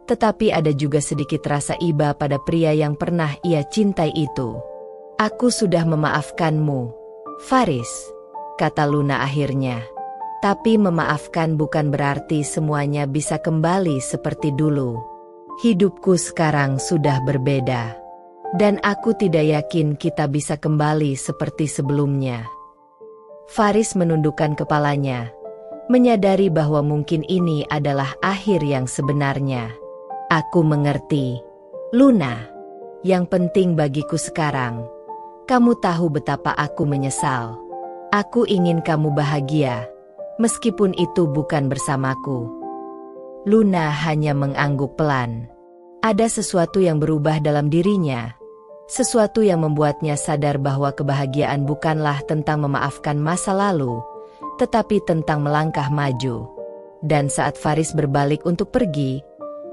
tetapi ada juga sedikit rasa iba pada pria yang pernah ia cintai itu. "Aku sudah memaafkanmu, Faris," kata Luna akhirnya. "Tapi memaafkan bukan berarti semuanya bisa kembali seperti dulu. Hidupku sekarang sudah berbeda, dan aku tidak yakin kita bisa kembali seperti sebelumnya." Faris menundukkan kepalanya, menyadari bahwa mungkin ini adalah akhir yang sebenarnya. "Aku mengerti, Luna. Yang penting bagiku sekarang, kamu tahu betapa aku menyesal. Aku ingin kamu bahagia, meskipun itu bukan bersamaku." Luna hanya mengangguk pelan. Ada sesuatu yang berubah dalam dirinya, sesuatu yang membuatnya sadar bahwa kebahagiaan bukanlah tentang memaafkan masa lalu, tetapi tentang melangkah maju. Dan saat Faris berbalik untuk pergi,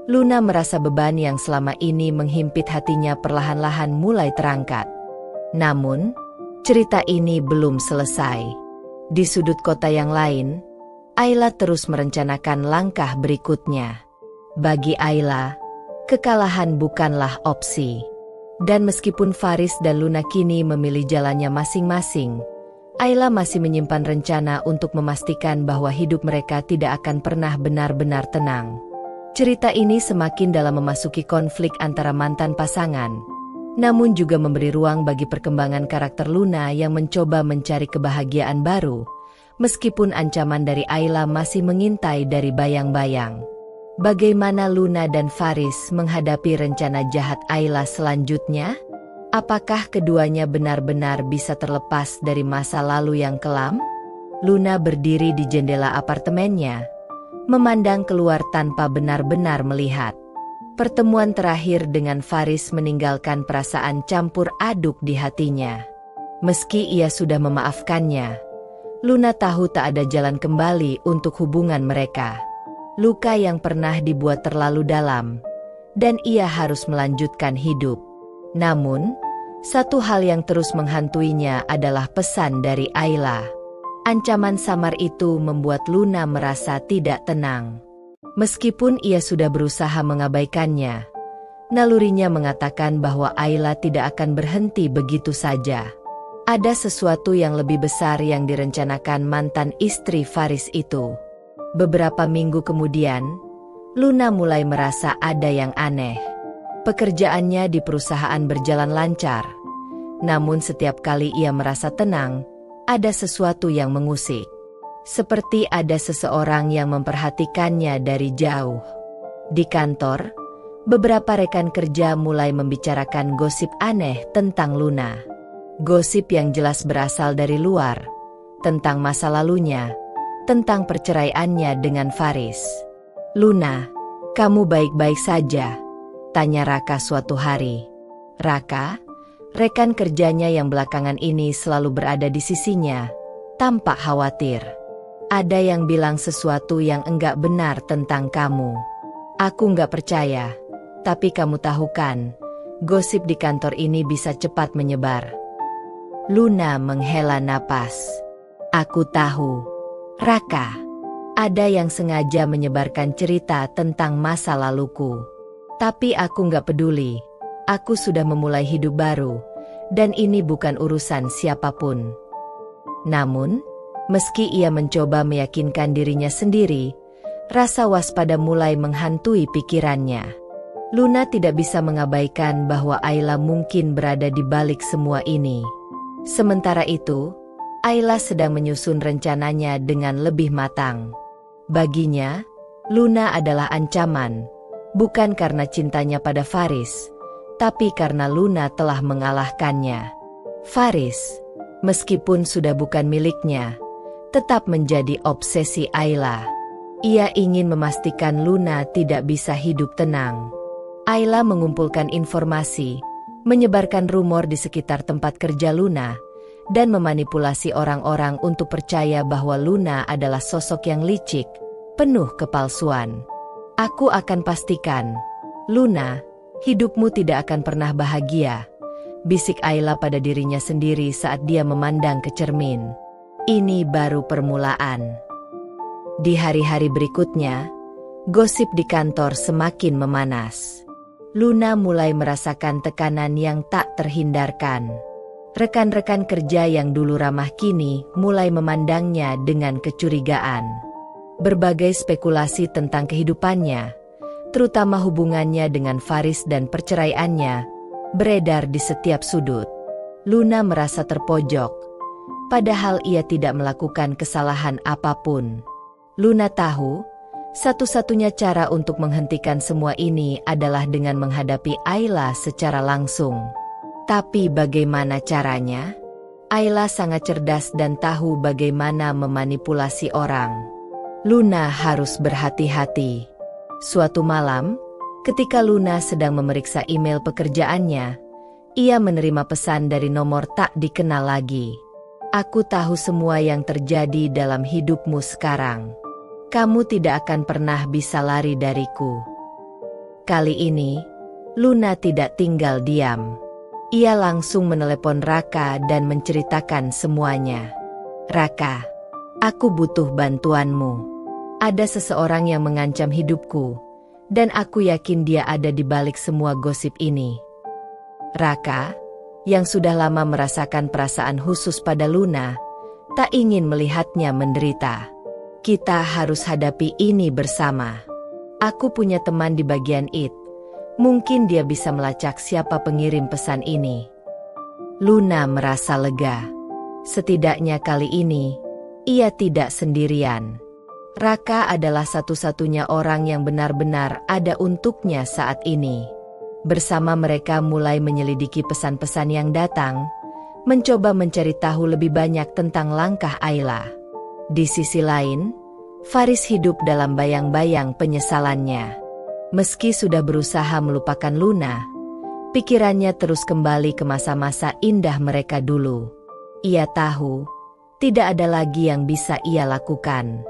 Luna merasa beban yang selama ini menghimpit hatinya perlahan-lahan mulai terangkat. Namun, cerita ini belum selesai. Di sudut kota yang lain, Ayla terus merencanakan langkah berikutnya. Bagi Ayla, kekalahan bukanlah opsi. Dan meskipun Faris dan Luna kini memilih jalannya masing-masing, Ayla masih menyimpan rencana untuk memastikan bahwa hidup mereka tidak akan pernah benar-benar tenang. Cerita ini semakin dalam memasuki konflik antara mantan pasangan, namun juga memberi ruang bagi perkembangan karakter Luna yang mencoba mencari kebahagiaan baru, meskipun ancaman dari Ayla masih mengintai dari bayang-bayang. Bagaimana Luna dan Faris menghadapi rencana jahat Ayla selanjutnya? Apakah keduanya benar-benar bisa terlepas dari masa lalu yang kelam? Luna berdiri di jendela apartemennya, memandang keluar tanpa benar-benar melihat. Pertemuan terakhir dengan Faris meninggalkan perasaan campur aduk di hatinya. Meski ia sudah memaafkannya, Luna tahu tak ada jalan kembali untuk hubungan mereka. Luka yang pernah dibuat terlalu dalam, dan ia harus melanjutkan hidup. Namun, satu hal yang terus menghantuinya adalah pesan dari Ayla. Ancaman samar itu membuat Luna merasa tidak tenang. Meskipun ia sudah berusaha mengabaikannya, nalurinya mengatakan bahwa Ayla tidak akan berhenti begitu saja. Ada sesuatu yang lebih besar yang direncanakan mantan istri Faris itu. Beberapa minggu kemudian, Luna mulai merasa ada yang aneh. Pekerjaannya di perusahaan berjalan lancar, namun setiap kali ia merasa tenang, ada sesuatu yang mengusik. Seperti ada seseorang yang memperhatikannya dari jauh. Di kantor, beberapa rekan kerja mulai membicarakan gosip aneh tentang Luna. Gosip yang jelas berasal dari luar, tentang masa lalunya, tentang perceraiannya dengan Faris. "Luna, kamu baik-baik saja?" tanya Raka suatu hari. Raka, rekan kerjanya yang belakangan ini selalu berada di sisinya, tampak khawatir. "Ada yang bilang sesuatu yang enggak benar tentang kamu." "Aku enggak percaya, tapi kamu tahu kan, gosip di kantor ini bisa cepat menyebar." Luna menghela napas. "Aku tahu, Raka. Ada yang sengaja menyebarkan cerita tentang masa laluku. Tapi aku nggak peduli. Aku sudah memulai hidup baru, dan ini bukan urusan siapapun." Namun, meski ia mencoba meyakinkan dirinya sendiri, rasa waspada mulai menghantui pikirannya. Luna tidak bisa mengabaikan bahwa Ayla mungkin berada di balik semua ini. Sementara itu, Ayla sedang menyusun rencananya dengan lebih matang. Baginya, Luna adalah ancaman, bukan karena cintanya pada Faris, tapi karena Luna telah mengalahkannya. Faris, meskipun sudah bukan miliknya, tetap menjadi obsesi Ayla. Ia ingin memastikan Luna tidak bisa hidup tenang. Ayla mengumpulkan informasi, menyebarkan rumor di sekitar tempat kerja Luna, dan memanipulasi orang-orang untuk percaya bahwa Luna adalah sosok yang licik, penuh kepalsuan. "Aku akan pastikan, Luna, hidupmu tidak akan pernah bahagia," bisik Ayla pada dirinya sendiri saat dia memandang ke cermin. Ini baru permulaan. Di hari-hari berikutnya, gosip di kantor semakin memanas. Luna mulai merasakan tekanan yang tak terhindarkan. Rekan-rekan kerja yang dulu ramah kini mulai memandangnya dengan kecurigaan. Berbagai spekulasi tentang kehidupannya, terutama hubungannya dengan Faris dan perceraiannya, beredar di setiap sudut. Luna merasa terpojok, padahal ia tidak melakukan kesalahan apapun. Luna tahu, satu-satunya cara untuk menghentikan semua ini adalah dengan menghadapi Ayla secara langsung. Tapi bagaimana caranya? Ayla sangat cerdas dan tahu bagaimana memanipulasi orang. Luna harus berhati-hati. Suatu malam, ketika Luna sedang memeriksa email pekerjaannya, ia menerima pesan dari nomor tak dikenal lagi. "Aku tahu semua yang terjadi dalam hidupmu sekarang. Kamu tidak akan pernah bisa lari dariku." Kali ini, Luna tidak tinggal diam. Ia langsung menelepon Raka dan menceritakan semuanya. "Raka, aku butuh bantuanmu. Ada seseorang yang mengancam hidupku, dan aku yakin dia ada di balik semua gosip ini." Raka, yang sudah lama merasakan perasaan khusus pada Luna, tak ingin melihatnya menderita. Kita harus hadapi ini bersama. Aku punya teman di bagian IT. Mungkin dia bisa melacak siapa pengirim pesan ini. Luna merasa lega. Setidaknya kali ini, ia tidak sendirian. Raka adalah satu-satunya orang yang benar-benar ada untuknya saat ini. Bersama mereka mulai menyelidiki pesan-pesan yang datang, mencoba mencari tahu lebih banyak tentang langkah Ayla. Di sisi lain, Faris hidup dalam bayang-bayang penyesalannya. Meski sudah berusaha melupakan Luna, pikirannya terus kembali ke masa-masa indah mereka dulu. Ia tahu, tidak ada lagi yang bisa ia lakukan.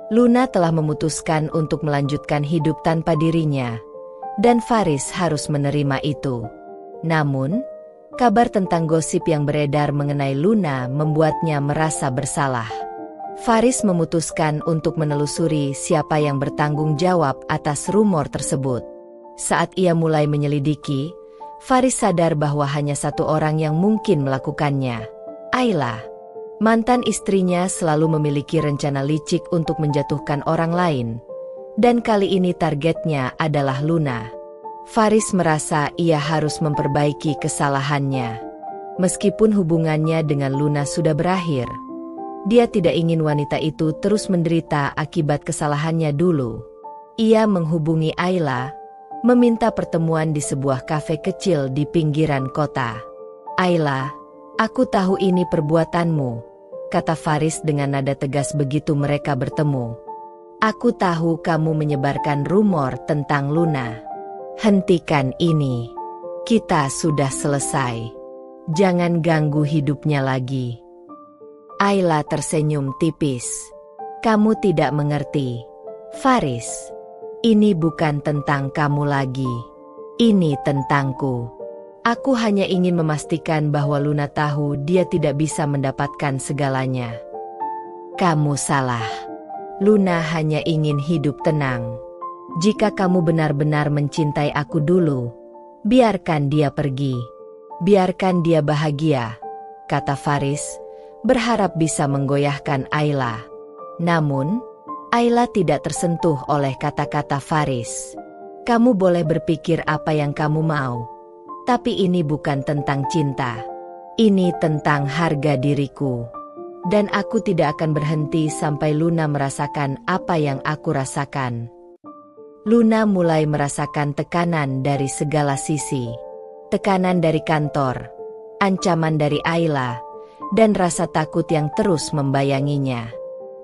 Luna telah memutuskan untuk melanjutkan hidup tanpa dirinya, dan Faris harus menerima itu. Namun, kabar tentang gosip yang beredar mengenai Luna membuatnya merasa bersalah. Faris memutuskan untuk menelusuri siapa yang bertanggung jawab atas rumor tersebut. Saat ia mulai menyelidiki, Faris sadar bahwa hanya satu orang yang mungkin melakukannya, Ayla. Mantan istrinya selalu memiliki rencana licik untuk menjatuhkan orang lain, dan kali ini targetnya adalah Luna. Faris merasa ia harus memperbaiki kesalahannya. Meskipun hubungannya dengan Luna sudah berakhir, dia tidak ingin wanita itu terus menderita akibat kesalahannya dulu. Ia menghubungi Ayla, meminta pertemuan di sebuah kafe kecil di pinggiran kota. Ayla, aku tahu ini perbuatanmu, kata Faris dengan nada tegas begitu mereka bertemu. Aku tahu kamu menyebarkan rumor tentang Luna. Hentikan ini. Kita sudah selesai. Jangan ganggu hidupnya lagi. Ayla tersenyum tipis. Kamu tidak mengerti, Faris. Ini bukan tentang kamu lagi. Ini tentangku. Aku hanya ingin memastikan bahwa Luna tahu dia tidak bisa mendapatkan segalanya. Kamu salah. Luna hanya ingin hidup tenang. Jika kamu benar-benar mencintai aku dulu, biarkan dia pergi. Biarkan dia bahagia, kata Faris, berharap bisa menggoyahkan Ayla. Namun, Ayla tidak tersentuh oleh kata-kata Faris. Kamu boleh berpikir apa yang kamu mau, tapi ini bukan tentang cinta. Ini tentang harga diriku. Dan aku tidak akan berhenti sampai Luna merasakan apa yang aku rasakan. Luna mulai merasakan tekanan dari segala sisi. Tekanan dari kantor, ancaman dari Ayla, dan rasa takut yang terus membayanginya.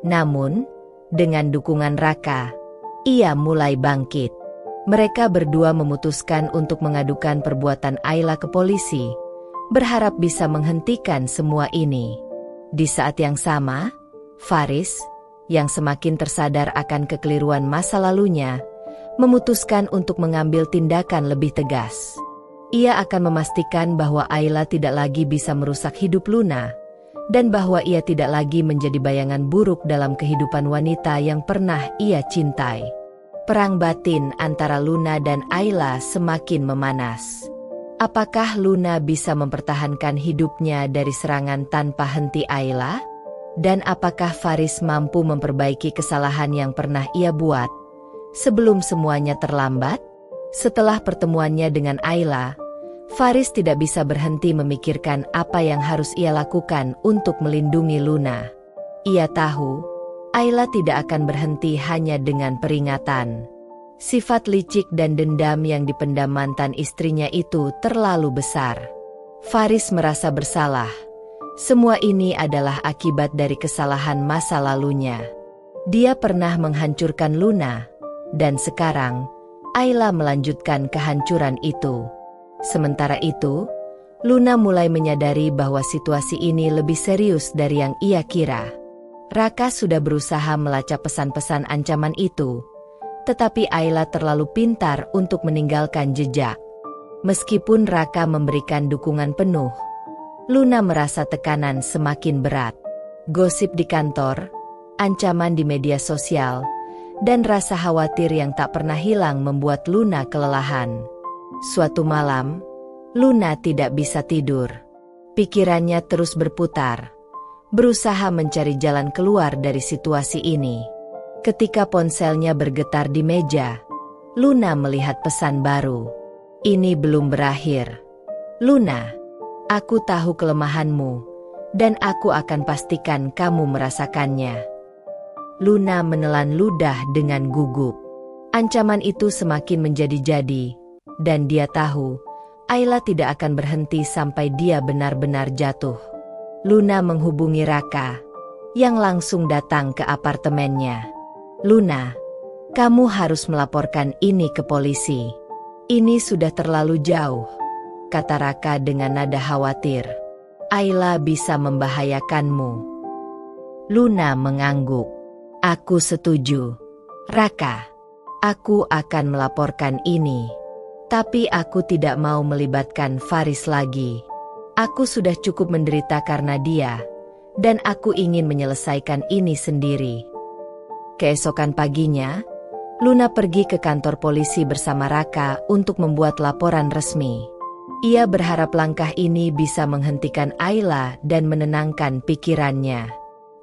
Namun, dengan dukungan Raka, ia mulai bangkit. Mereka berdua memutuskan untuk mengadukan perbuatan Ayla ke polisi, berharap bisa menghentikan semua ini. Di saat yang sama, Faris, yang semakin tersadar akan kekeliruan masa lalunya, memutuskan untuk mengambil tindakan lebih tegas. Ia akan memastikan bahwa Ayla tidak lagi bisa merusak hidup Luna, dan bahwa ia tidak lagi menjadi bayangan buruk dalam kehidupan wanita yang pernah ia cintai. Perang batin antara Luna dan Ayla semakin memanas. Apakah Luna bisa mempertahankan hidupnya dari serangan tanpa henti Ayla? Dan apakah Faris mampu memperbaiki kesalahan yang pernah ia buat sebelum semuanya terlambat? Setelah pertemuannya dengan Ayla, Faris tidak bisa berhenti memikirkan apa yang harus ia lakukan untuk melindungi Luna. Ia tahu, Ayla tidak akan berhenti hanya dengan peringatan. Sifat licik dan dendam yang dipendam mantan istrinya itu terlalu besar. Faris merasa bersalah. Semua ini adalah akibat dari kesalahan masa lalunya. Dia pernah menghancurkan Luna, dan sekarang, Ayla melanjutkan kehancuran itu. Sementara itu, Luna mulai menyadari bahwa situasi ini lebih serius dari yang ia kira. Raka sudah berusaha melacak pesan-pesan ancaman itu, tetapi Ayla terlalu pintar untuk meninggalkan jejak. Meskipun Raka memberikan dukungan penuh, Luna merasa tekanan semakin berat. Gosip di kantor, ancaman di media sosial, dan rasa khawatir yang tak pernah hilang membuat Luna kelelahan. Suatu malam, Luna tidak bisa tidur. Pikirannya terus berputar, berusaha mencari jalan keluar dari situasi ini. Ketika ponselnya bergetar di meja, Luna melihat pesan baru. Ini belum berakhir. Luna, aku tahu kelemahanmu, dan aku akan pastikan kamu merasakannya. Luna menelan ludah dengan gugup. Ancaman itu semakin menjadi-jadi, dan dia tahu Ayla tidak akan berhenti sampai dia benar-benar jatuh. Luna menghubungi Raka, yang langsung datang ke apartemennya. Luna, kamu harus melaporkan ini ke polisi. Ini sudah terlalu jauh, kata Raka dengan nada khawatir. Ayla bisa membahayakanmu. Luna mengangguk. Aku setuju. Raka, aku akan melaporkan ini. Tapi aku tidak mau melibatkan Faris lagi. Aku sudah cukup menderita karena dia, dan aku ingin menyelesaikan ini sendiri. Keesokan paginya, Luna pergi ke kantor polisi bersama Raka untuk membuat laporan resmi. Ia berharap langkah ini bisa menghentikan Ayla dan menenangkan pikirannya.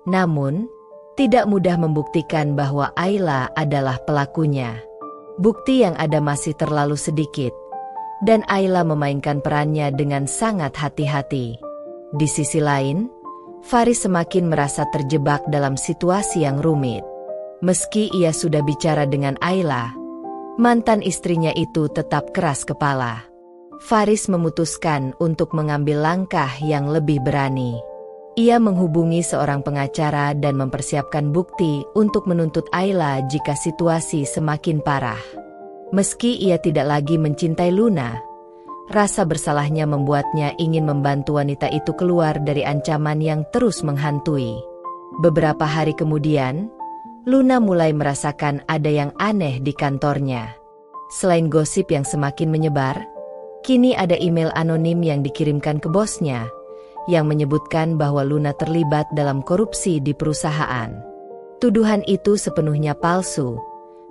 Namun, tidak mudah membuktikan bahwa Ayla adalah pelakunya. Bukti yang ada masih terlalu sedikit, dan Ayla memainkan perannya dengan sangat hati-hati. Di sisi lain, Faris semakin merasa terjebak dalam situasi yang rumit. Meski ia sudah bicara dengan Ayla, mantan istrinya itu tetap keras kepala. Faris memutuskan untuk mengambil langkah yang lebih berani. Ia menghubungi seorang pengacara dan mempersiapkan bukti untuk menuntut Ayla jika situasi semakin parah. Meski ia tidak lagi mencintai Luna, rasa bersalahnya membuatnya ingin membantu wanita itu keluar dari ancaman yang terus menghantui. Beberapa hari kemudian, Luna mulai merasakan ada yang aneh di kantornya. Selain gosip yang semakin menyebar, kini ada email anonim yang dikirimkan ke bosnya, yang menyebutkan bahwa Luna terlibat dalam korupsi di perusahaan. Tuduhan itu sepenuhnya palsu,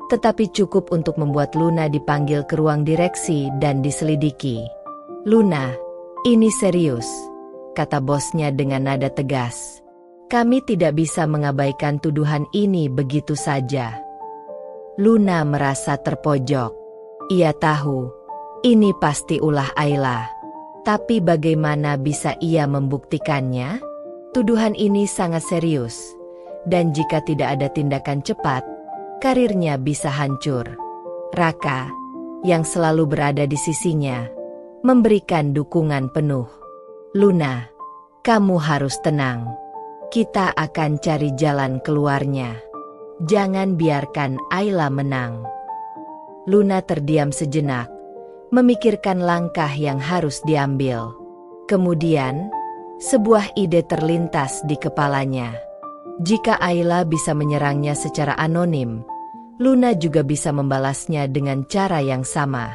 tetapi cukup untuk membuat Luna dipanggil ke ruang direksi dan diselidiki. Luna, ini serius, kata bosnya dengan nada tegas. Kami tidak bisa mengabaikan tuduhan ini begitu saja. Luna merasa terpojok. Ia tahu, ini pasti ulah Ayla. Tapi bagaimana bisa ia membuktikannya? Tuduhan ini sangat serius, dan jika tidak ada tindakan cepat, karirnya bisa hancur. Raka, yang selalu berada di sisinya, memberikan dukungan penuh. Luna, kamu harus tenang. Kita akan cari jalan keluarnya. Jangan biarkan Ayla menang. Luna terdiam sejenak, memikirkan langkah yang harus diambil. Kemudian, sebuah ide terlintas di kepalanya. Jika Ayla bisa menyerangnya secara anonim, Luna juga bisa membalasnya dengan cara yang sama.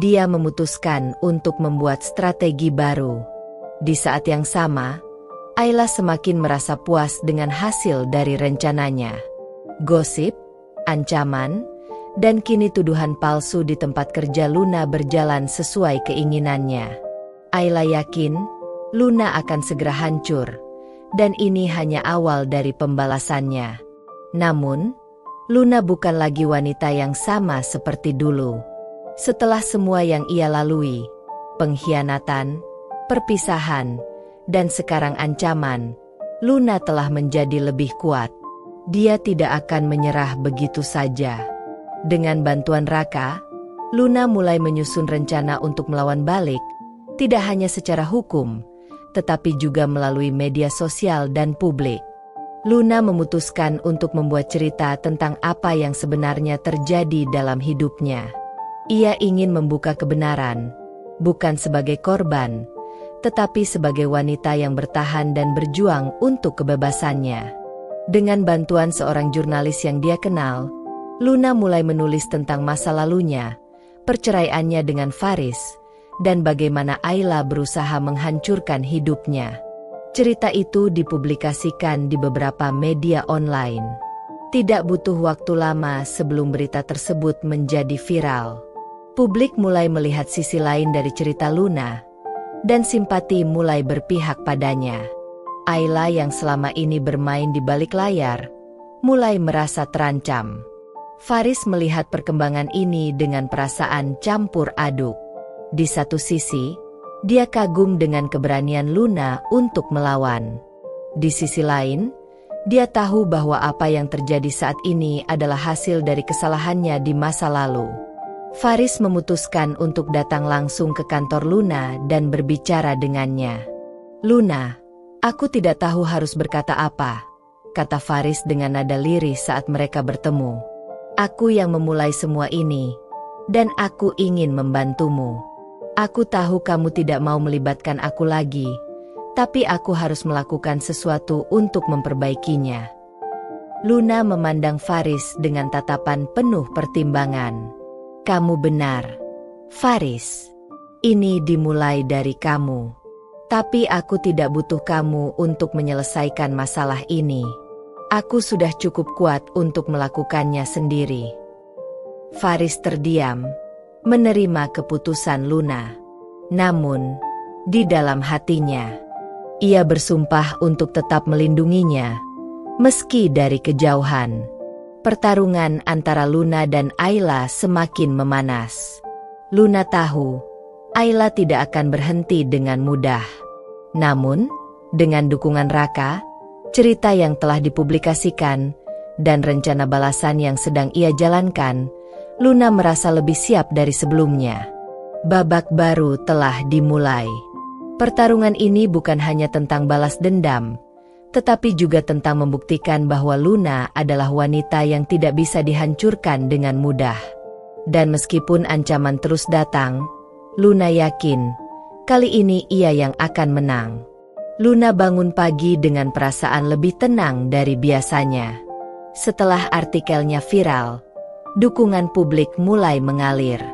Dia memutuskan untuk membuat strategi baru. Di saat yang sama, Ayla semakin merasa puas dengan hasil dari rencananya. Gosip, ancaman, dan kini tuduhan palsu di tempat kerja Luna berjalan sesuai keinginannya. Ayla yakin Luna akan segera hancur, dan ini hanya awal dari pembalasannya. Namun, Luna bukan lagi wanita yang sama seperti dulu. Setelah semua yang ia lalui, pengkhianatan, perpisahan, dan sekarang ancaman, Luna telah menjadi lebih kuat. Dia tidak akan menyerah begitu saja. Dengan bantuan Raka, Luna mulai menyusun rencana untuk melawan balik, tidak hanya secara hukum, tetapi juga melalui media sosial dan publik. Luna memutuskan untuk membuat cerita tentang apa yang sebenarnya terjadi dalam hidupnya. Ia ingin membuka kebenaran, bukan sebagai korban, tetapi sebagai wanita yang bertahan dan berjuang untuk kebebasannya. Dengan bantuan seorang jurnalis yang dia kenal, Luna mulai menulis tentang masa lalunya, perceraiannya dengan Faris, dan bagaimana Ayla berusaha menghancurkan hidupnya. Cerita itu dipublikasikan di beberapa media online. Tidak butuh waktu lama sebelum berita tersebut menjadi viral. Publik mulai melihat sisi lain dari cerita Luna, dan simpati mulai berpihak padanya. Ayla yang selama ini bermain di balik layar, mulai merasa terancam. Faris melihat perkembangan ini dengan perasaan campur aduk. Di satu sisi, dia kagum dengan keberanian Luna untuk melawan. Di sisi lain, dia tahu bahwa apa yang terjadi saat ini adalah hasil dari kesalahannya di masa lalu. Faris memutuskan untuk datang langsung ke kantor Luna dan berbicara dengannya. "Luna, aku tidak tahu harus berkata apa," kata Faris dengan nada lirih saat mereka bertemu. "Aku yang memulai semua ini, dan aku ingin membantumu. Aku tahu kamu tidak mau melibatkan aku lagi, tapi aku harus melakukan sesuatu untuk memperbaikinya." Luna memandang Faris dengan tatapan penuh pertimbangan. "Kamu benar, Faris. Ini dimulai dari kamu. Tapi aku tidak butuh kamu untuk menyelesaikan masalah ini. Aku sudah cukup kuat untuk melakukannya sendiri." Faris terdiam, menerima keputusan Luna. Namun, di dalam hatinya, ia bersumpah untuk tetap melindunginya, meski dari kejauhan. Pertarungan antara Luna dan Ayla semakin memanas. Luna tahu, Ayla tidak akan berhenti dengan mudah. Namun, dengan dukungan Raka, cerita yang telah dipublikasikan, dan rencana balasan yang sedang ia jalankan, Luna merasa lebih siap dari sebelumnya. Babak baru telah dimulai. Pertarungan ini bukan hanya tentang balas dendam, tetapi juga tentang membuktikan bahwa Luna adalah wanita yang tidak bisa dihancurkan dengan mudah. Dan meskipun ancaman terus datang, Luna yakin, kali ini ia yang akan menang. Luna bangun pagi dengan perasaan lebih tenang dari biasanya. Setelah artikelnya viral, dukungan publik mulai mengalir.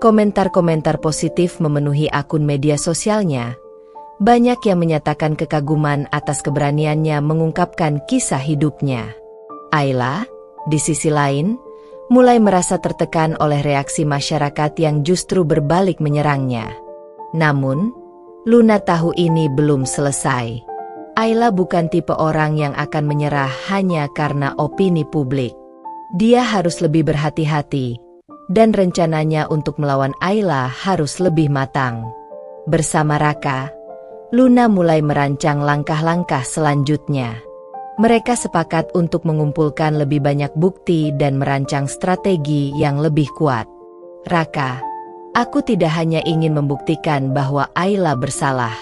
Komentar-komentar positif memenuhi akun media sosialnya. Banyak yang menyatakan kekaguman atas keberaniannya mengungkapkan kisah hidupnya. Ayla, di sisi lain, mulai merasa tertekan oleh reaksi masyarakat yang justru berbalik menyerangnya. Namun, Luna tahu ini belum selesai. Ayla bukan tipe orang yang akan menyerah hanya karena opini publik. Dia harus lebih berhati-hati, dan rencananya untuk melawan Ayla harus lebih matang. Bersama Raka, Luna mulai merancang langkah-langkah selanjutnya. Mereka sepakat untuk mengumpulkan lebih banyak bukti dan merancang strategi yang lebih kuat. "Raka, aku tidak hanya ingin membuktikan bahwa Ayla bersalah.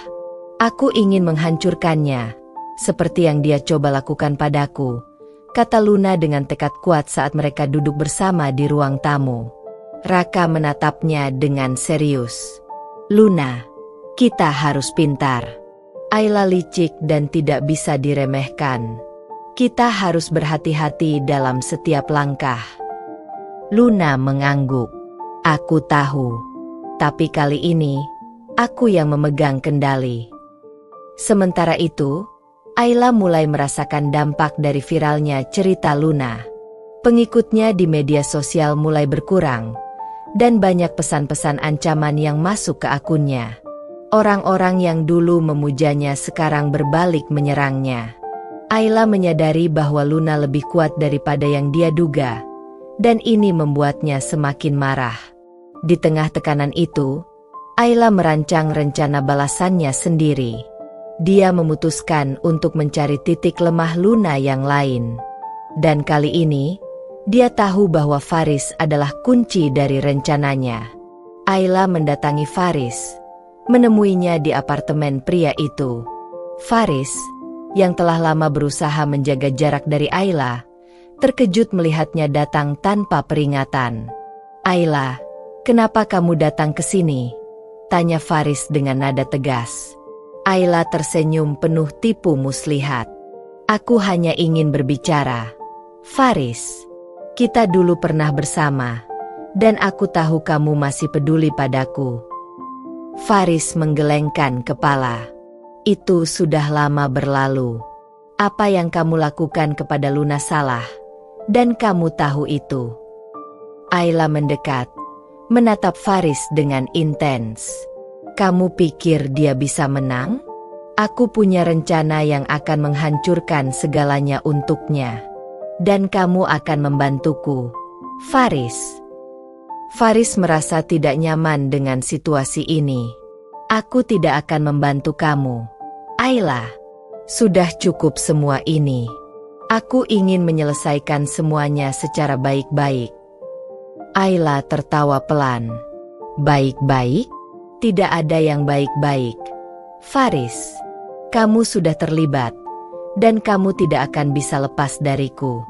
Aku ingin menghancurkannya, seperti yang dia coba lakukan padaku," kata Luna dengan tekad kuat saat mereka duduk bersama di ruang tamu. Raka menatapnya dengan serius. "Luna, kita harus pintar. Ayla licik dan tidak bisa diremehkan. Kita harus berhati-hati dalam setiap langkah." Luna mengangguk. "Aku tahu. Tapi kali ini, aku yang memegang kendali." Sementara itu, Ayla mulai merasakan dampak dari viralnya cerita Luna. Pengikutnya di media sosial mulai berkurang, dan banyak pesan-pesan ancaman yang masuk ke akunnya. Orang-orang yang dulu memujanya sekarang berbalik menyerangnya. Ayla menyadari bahwa Luna lebih kuat daripada yang dia duga, dan ini membuatnya semakin marah. Di tengah tekanan itu, Ayla merancang rencana balasannya sendiri. Dia memutuskan untuk mencari titik lemah Luna yang lain. Dan kali ini, dia tahu bahwa Faris adalah kunci dari rencananya. Ayla mendatangi Faris, menemuinya di apartemen pria itu. Faris, yang telah lama berusaha menjaga jarak dari Ayla, terkejut melihatnya datang tanpa peringatan. "Ayla, kenapa kamu datang ke sini?" tanya Faris dengan nada tegas. Ayla tersenyum penuh tipu muslihat. "Aku hanya ingin berbicara. Faris, kita dulu pernah bersama, dan aku tahu kamu masih peduli padaku." Faris menggelengkan kepala. "Itu sudah lama berlalu. Apa yang kamu lakukan kepada Luna salah, dan kamu tahu itu." Ayla mendekat, menatap Faris dengan intens. Kamu pikir dia bisa menang? Aku punya rencana yang akan menghancurkan segalanya untuknya. Dan kamu akan membantuku, Faris. Faris merasa tidak nyaman dengan situasi ini. Aku tidak akan membantu kamu, Ayla. Sudah cukup semua ini. Aku ingin menyelesaikan semuanya secara baik-baik. Ayla tertawa pelan. Baik-baik? Tidak ada yang baik-baik. Faris, kamu sudah terlibat, dan kamu tidak akan bisa lepas dariku.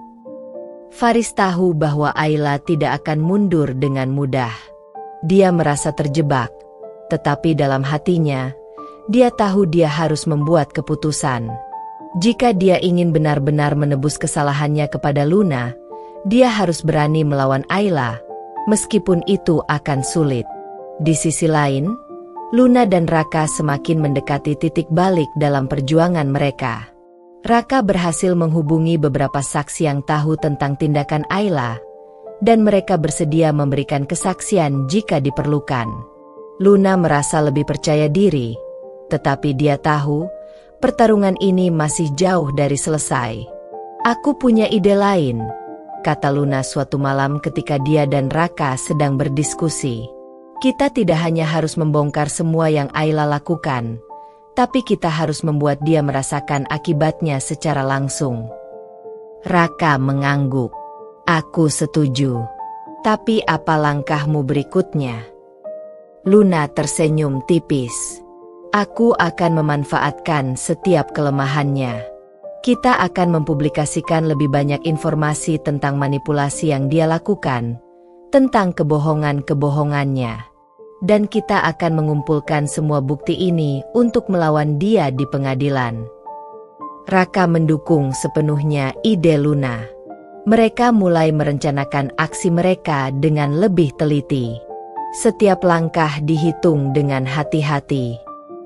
Faris tahu bahwa Ayla tidak akan mundur dengan mudah. Dia merasa terjebak, tetapi dalam hatinya, dia tahu dia harus membuat keputusan. Jika dia ingin benar-benar menebus kesalahannya kepada Luna, dia harus berani melawan Ayla, meskipun itu akan sulit. Di sisi lain, Luna dan Raka semakin mendekati titik balik dalam perjuangan mereka. Raka berhasil menghubungi beberapa saksi yang tahu tentang tindakan Ayla, dan mereka bersedia memberikan kesaksian jika diperlukan. Luna merasa lebih percaya diri, tetapi dia tahu pertarungan ini masih jauh dari selesai. Aku punya ide lain, kata Luna suatu malam ketika dia dan Raka sedang berdiskusi. Kita tidak hanya harus membongkar semua yang Ayla lakukan, tapi kita harus membuat dia merasakan akibatnya secara langsung. Raka mengangguk. Aku setuju. Tapi apa langkahmu berikutnya? Luna tersenyum tipis. Aku akan memanfaatkan setiap kelemahannya. Kita akan mempublikasikan lebih banyak informasi tentang manipulasi yang dia lakukan, tentang kebohongan-kebohongannya. Dan kita akan mengumpulkan semua bukti ini untuk melawan dia di pengadilan. Raka mendukung sepenuhnya ide Luna. Mereka mulai merencanakan aksi mereka dengan lebih teliti. Setiap langkah dihitung dengan hati-hati.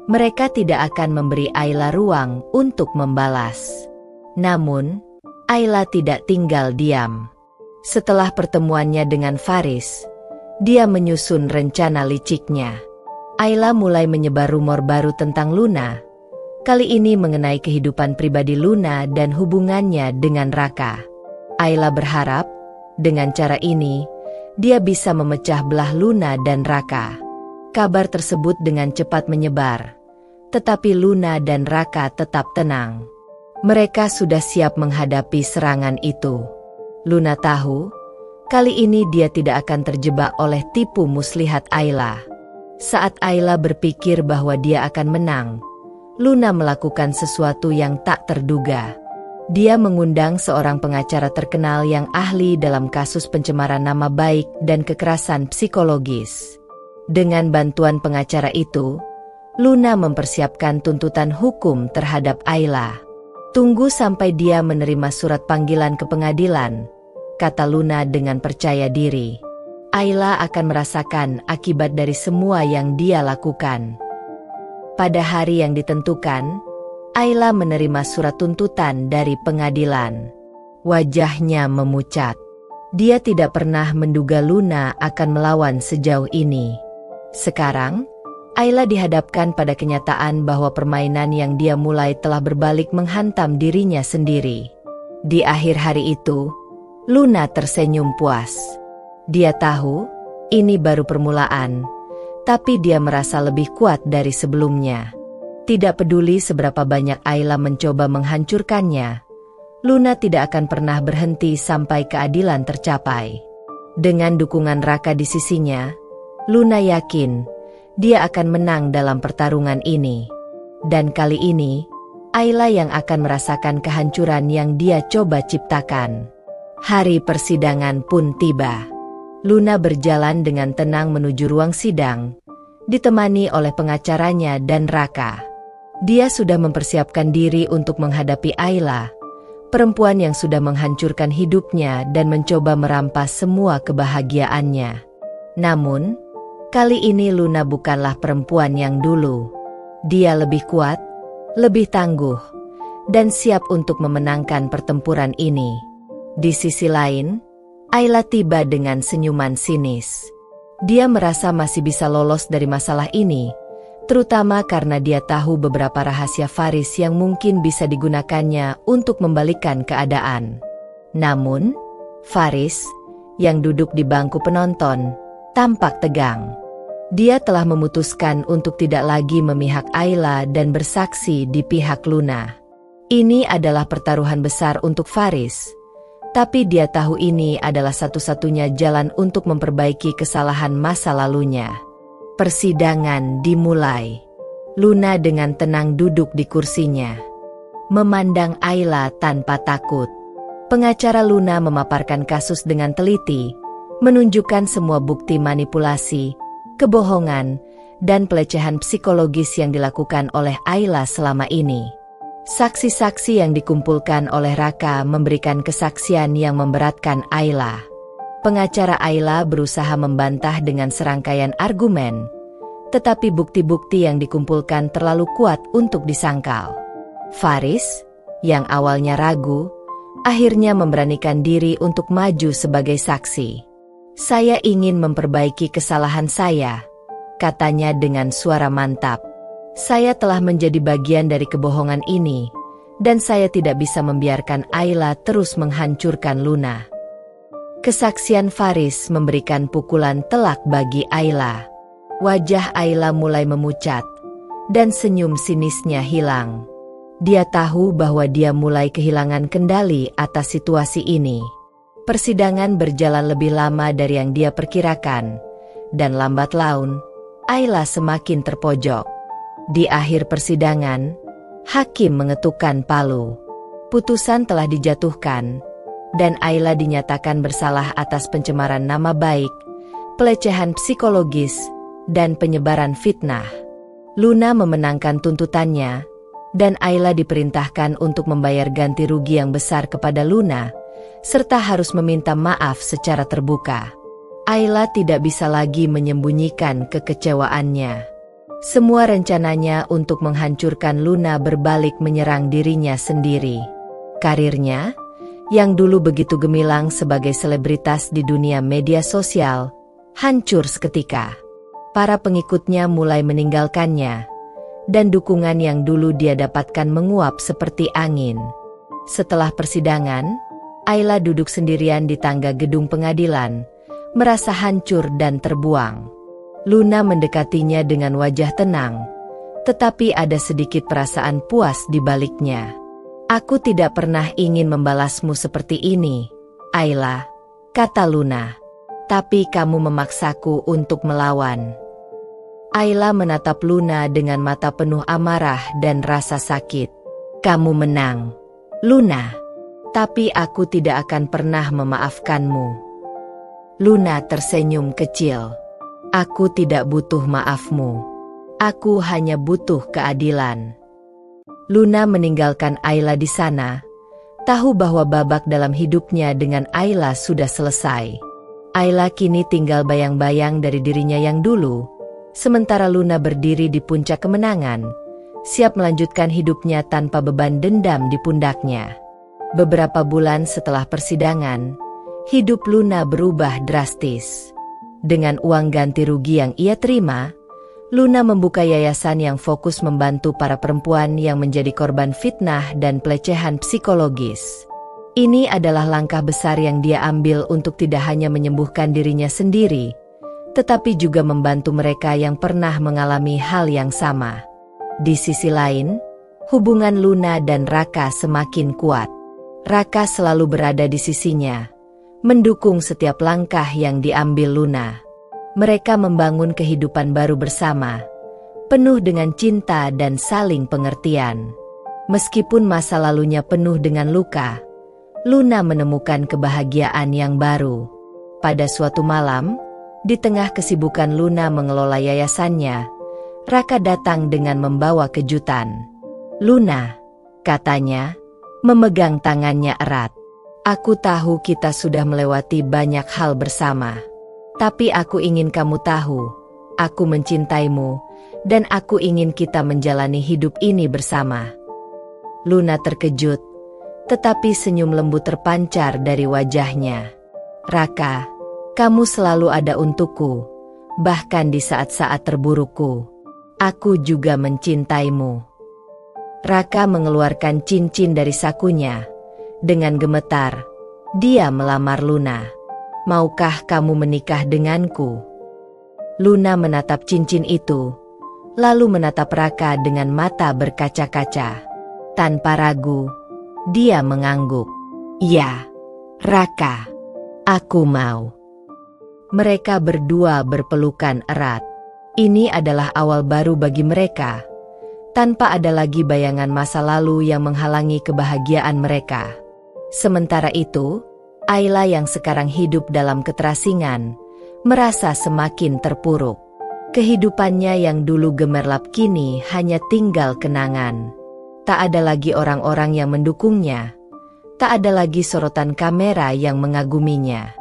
Mereka tidak akan memberi Ayla ruang untuk membalas. Namun, Ayla tidak tinggal diam. Setelah pertemuannya dengan Faris, dia menyusun rencana liciknya. Ayla mulai menyebar rumor baru tentang Luna, kali ini mengenai kehidupan pribadi Luna dan hubungannya dengan Raka. Ayla berharap, dengan cara ini, dia bisa memecah belah Luna dan Raka. Kabar tersebut dengan cepat menyebar. Tetapi Luna dan Raka tetap tenang. Mereka sudah siap menghadapi serangan itu. Luna tahu, kali ini dia tidak akan terjebak oleh tipu muslihat Ayla. Saat Ayla berpikir bahwa dia akan menang, Luna melakukan sesuatu yang tak terduga. Dia mengundang seorang pengacara terkenal yang ahli dalam kasus pencemaran nama baik dan kekerasan psikologis. Dengan bantuan pengacara itu, Luna mempersiapkan tuntutan hukum terhadap Ayla. Tunggu sampai dia menerima surat panggilan ke pengadilan, kata Luna dengan percaya diri. Ayla akan merasakan akibat dari semua yang dia lakukan. Pada hari yang ditentukan, Ayla menerima surat tuntutan dari pengadilan. Wajahnya memucat. Dia tidak pernah menduga Luna akan melawan sejauh ini. Sekarang, Ayla dihadapkan pada kenyataan bahwa permainan yang dia mulai telah berbalik menghantam dirinya sendiri. Di akhir hari itu, Luna tersenyum puas. Dia tahu, ini baru permulaan, tapi dia merasa lebih kuat dari sebelumnya. Tidak peduli seberapa banyak Ayla mencoba menghancurkannya, Luna tidak akan pernah berhenti sampai keadilan tercapai. Dengan dukungan Raka di sisinya, Luna yakin dia akan menang dalam pertarungan ini. Dan kali ini, Ayla yang akan merasakan kehancuran yang dia coba ciptakan. Hari persidangan pun tiba. Luna berjalan dengan tenang menuju ruang sidang, ditemani oleh pengacaranya dan Raka. Dia sudah mempersiapkan diri untuk menghadapi Ayla, perempuan yang sudah menghancurkan hidupnya dan mencoba merampas semua kebahagiaannya. Namun, kali ini Luna bukanlah perempuan yang dulu. Dia lebih kuat, lebih tangguh, dan siap untuk memenangkan pertempuran ini. Di sisi lain, Ayla tiba dengan senyuman sinis. Dia merasa masih bisa lolos dari masalah ini, terutama karena dia tahu beberapa rahasia Faris yang mungkin bisa digunakannya untuk membalikkan keadaan. Namun, Faris, yang duduk di bangku penonton, tampak tegang. Dia telah memutuskan untuk tidak lagi memihak Ayla dan bersaksi di pihak Luna. Ini adalah pertaruhan besar untuk Faris, tapi dia tahu ini adalah satu-satunya jalan untuk memperbaiki kesalahan masa lalunya. Persidangan dimulai. Luna dengan tenang duduk di kursinya, memandang Ayla tanpa takut. Pengacara Luna memaparkan kasus dengan teliti, menunjukkan semua bukti manipulasi, kebohongan, dan pelecehan psikologis yang dilakukan oleh Ayla selama ini. Saksi-saksi yang dikumpulkan oleh Raka memberikan kesaksian yang memberatkan Ayla. Pengacara Ayla berusaha membantah dengan serangkaian argumen, tetapi bukti-bukti yang dikumpulkan terlalu kuat untuk disangkal. Faris, yang awalnya ragu, akhirnya memberanikan diri untuk maju sebagai saksi. "Saya ingin memperbaiki kesalahan saya," katanya dengan suara mantap. "Saya telah menjadi bagian dari kebohongan ini, dan saya tidak bisa membiarkan Ayla terus menghancurkan Luna." Kesaksian Faris memberikan pukulan telak bagi Ayla. Wajah Ayla mulai memucat, dan senyum sinisnya hilang. Dia tahu bahwa dia mulai kehilangan kendali atas situasi ini. Persidangan berjalan lebih lama dari yang dia perkirakan, dan lambat laun, Ayla semakin terpojok. Di akhir persidangan, hakim mengetukkan palu. Putusan telah dijatuhkan, dan Ayla dinyatakan bersalah atas pencemaran nama baik, pelecehan psikologis, dan penyebaran fitnah. Luna memenangkan tuntutannya, dan Ayla diperintahkan untuk membayar ganti rugi yang besar kepada Luna, serta harus meminta maaf secara terbuka. Ayla tidak bisa lagi menyembunyikan kekecewaannya. Semua rencananya untuk menghancurkan Luna berbalik menyerang dirinya sendiri. Karirnya, yang dulu begitu gemilang sebagai selebritas di dunia media sosial, hancur seketika. Para pengikutnya mulai meninggalkannya, dan dukungan yang dulu dia dapatkan menguap seperti angin. Setelah persidangan, Ayla duduk sendirian di tangga gedung pengadilan, merasa hancur dan terbuang. Luna mendekatinya dengan wajah tenang, tetapi ada sedikit perasaan puas di baliknya. "Aku tidak pernah ingin membalasmu seperti ini, Ayla," kata Luna. "Tapi kamu memaksaku untuk melawan." Ayla menatap Luna dengan mata penuh amarah dan rasa sakit. "Kamu menang, Luna, tapi aku tidak akan pernah memaafkanmu." Luna tersenyum kecil. "Aku tidak butuh maafmu. Aku hanya butuh keadilan." Luna meninggalkan Ayla di sana, tahu bahwa babak dalam hidupnya dengan Ayla sudah selesai. Ayla kini tinggal bayang-bayang dari dirinya yang dulu, sementara Luna berdiri di puncak kemenangan, siap melanjutkan hidupnya tanpa beban dendam di pundaknya. Beberapa bulan setelah persidangan, hidup Luna berubah drastis. Dengan uang ganti rugi yang ia terima, Luna membuka yayasan yang fokus membantu para perempuan yang menjadi korban fitnah dan pelecehan psikologis. Ini adalah langkah besar yang dia ambil untuk tidak hanya menyembuhkan dirinya sendiri, tetapi juga membantu mereka yang pernah mengalami hal yang sama. Di sisi lain, hubungan Luna dan Raka semakin kuat. Raka selalu berada di sisinya, mendukung setiap langkah yang diambil Luna. Mereka membangun kehidupan baru bersama, penuh dengan cinta dan saling pengertian. Meskipun masa lalunya penuh dengan luka, Luna menemukan kebahagiaan yang baru. Pada suatu malam, di tengah kesibukan Luna mengelola yayasannya, Raka datang dengan membawa kejutan. "Luna," katanya, memegang tangannya erat. "Aku tahu kita sudah melewati banyak hal bersama. Tapi aku ingin kamu tahu, aku mencintaimu, dan aku ingin kita menjalani hidup ini bersama." Luna terkejut, tetapi senyum lembut terpancar dari wajahnya. "Raka, kamu selalu ada untukku, bahkan di saat-saat terburukku. Aku juga mencintaimu." Raka mengeluarkan cincin dari sakunya. Dengan gemetar, dia melamar Luna. "Maukah kamu menikah denganku?" Luna menatap cincin itu, lalu menatap Raka dengan mata berkaca-kaca. Tanpa ragu, dia mengangguk. "Ya, Raka, aku mau." Mereka berdua berpelukan erat. Ini adalah awal baru bagi mereka. Tanpa ada lagi bayangan masa lalu yang menghalangi kebahagiaan mereka. Sementara itu, Ayla yang sekarang hidup dalam keterasingan, merasa semakin terpuruk. Kehidupannya yang dulu gemerlap kini hanya tinggal kenangan. Tak ada lagi orang-orang yang mendukungnya. Tak ada lagi sorotan kamera yang mengaguminya.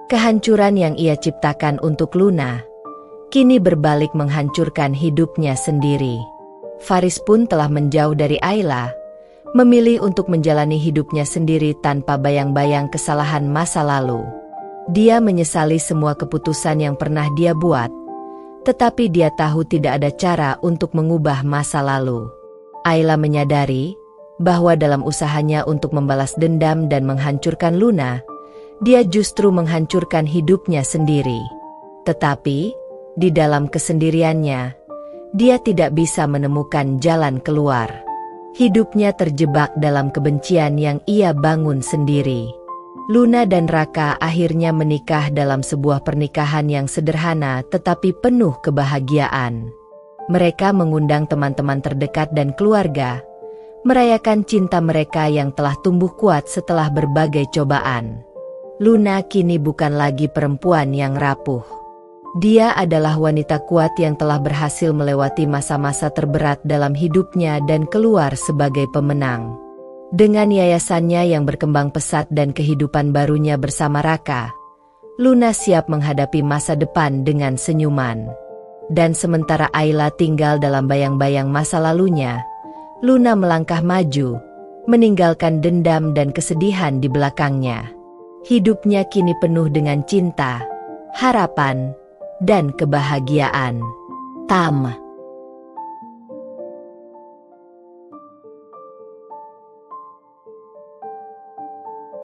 Kehancuran yang ia ciptakan untuk Luna, kini berbalik menghancurkan hidupnya sendiri. Faris pun telah menjauh dari Ayla, memilih untuk menjalani hidupnya sendiri tanpa bayang-bayang kesalahan masa lalu. Dia menyesali semua keputusan yang pernah dia buat, tetapi dia tahu tidak ada cara untuk mengubah masa lalu. Ayla menyadari bahwa dalam usahanya untuk membalas dendam dan menghancurkan Luna, dia justru menghancurkan hidupnya sendiri. Tetapi, di dalam kesendiriannya, dia tidak bisa menemukan jalan keluar. Hidupnya terjebak dalam kebencian yang ia bangun sendiri. Luna dan Raka akhirnya menikah dalam sebuah pernikahan yang sederhana tetapi penuh kebahagiaan. Mereka mengundang teman-teman terdekat dan keluarga, merayakan cinta mereka yang telah tumbuh kuat setelah berbagai cobaan. Luna kini bukan lagi perempuan yang rapuh. Dia adalah wanita kuat yang telah berhasil melewati masa-masa terberat dalam hidupnya dan keluar sebagai pemenang. Dengan yayasannya yang berkembang pesat dan kehidupan barunya bersama Raka, Luna siap menghadapi masa depan dengan senyuman. Dan sementara Ayla tinggal dalam bayang-bayang masa lalunya, Luna melangkah maju, meninggalkan dendam dan kesedihan di belakangnya. Hidupnya kini penuh dengan cinta, harapan, dan kebahagiaan. Tamat.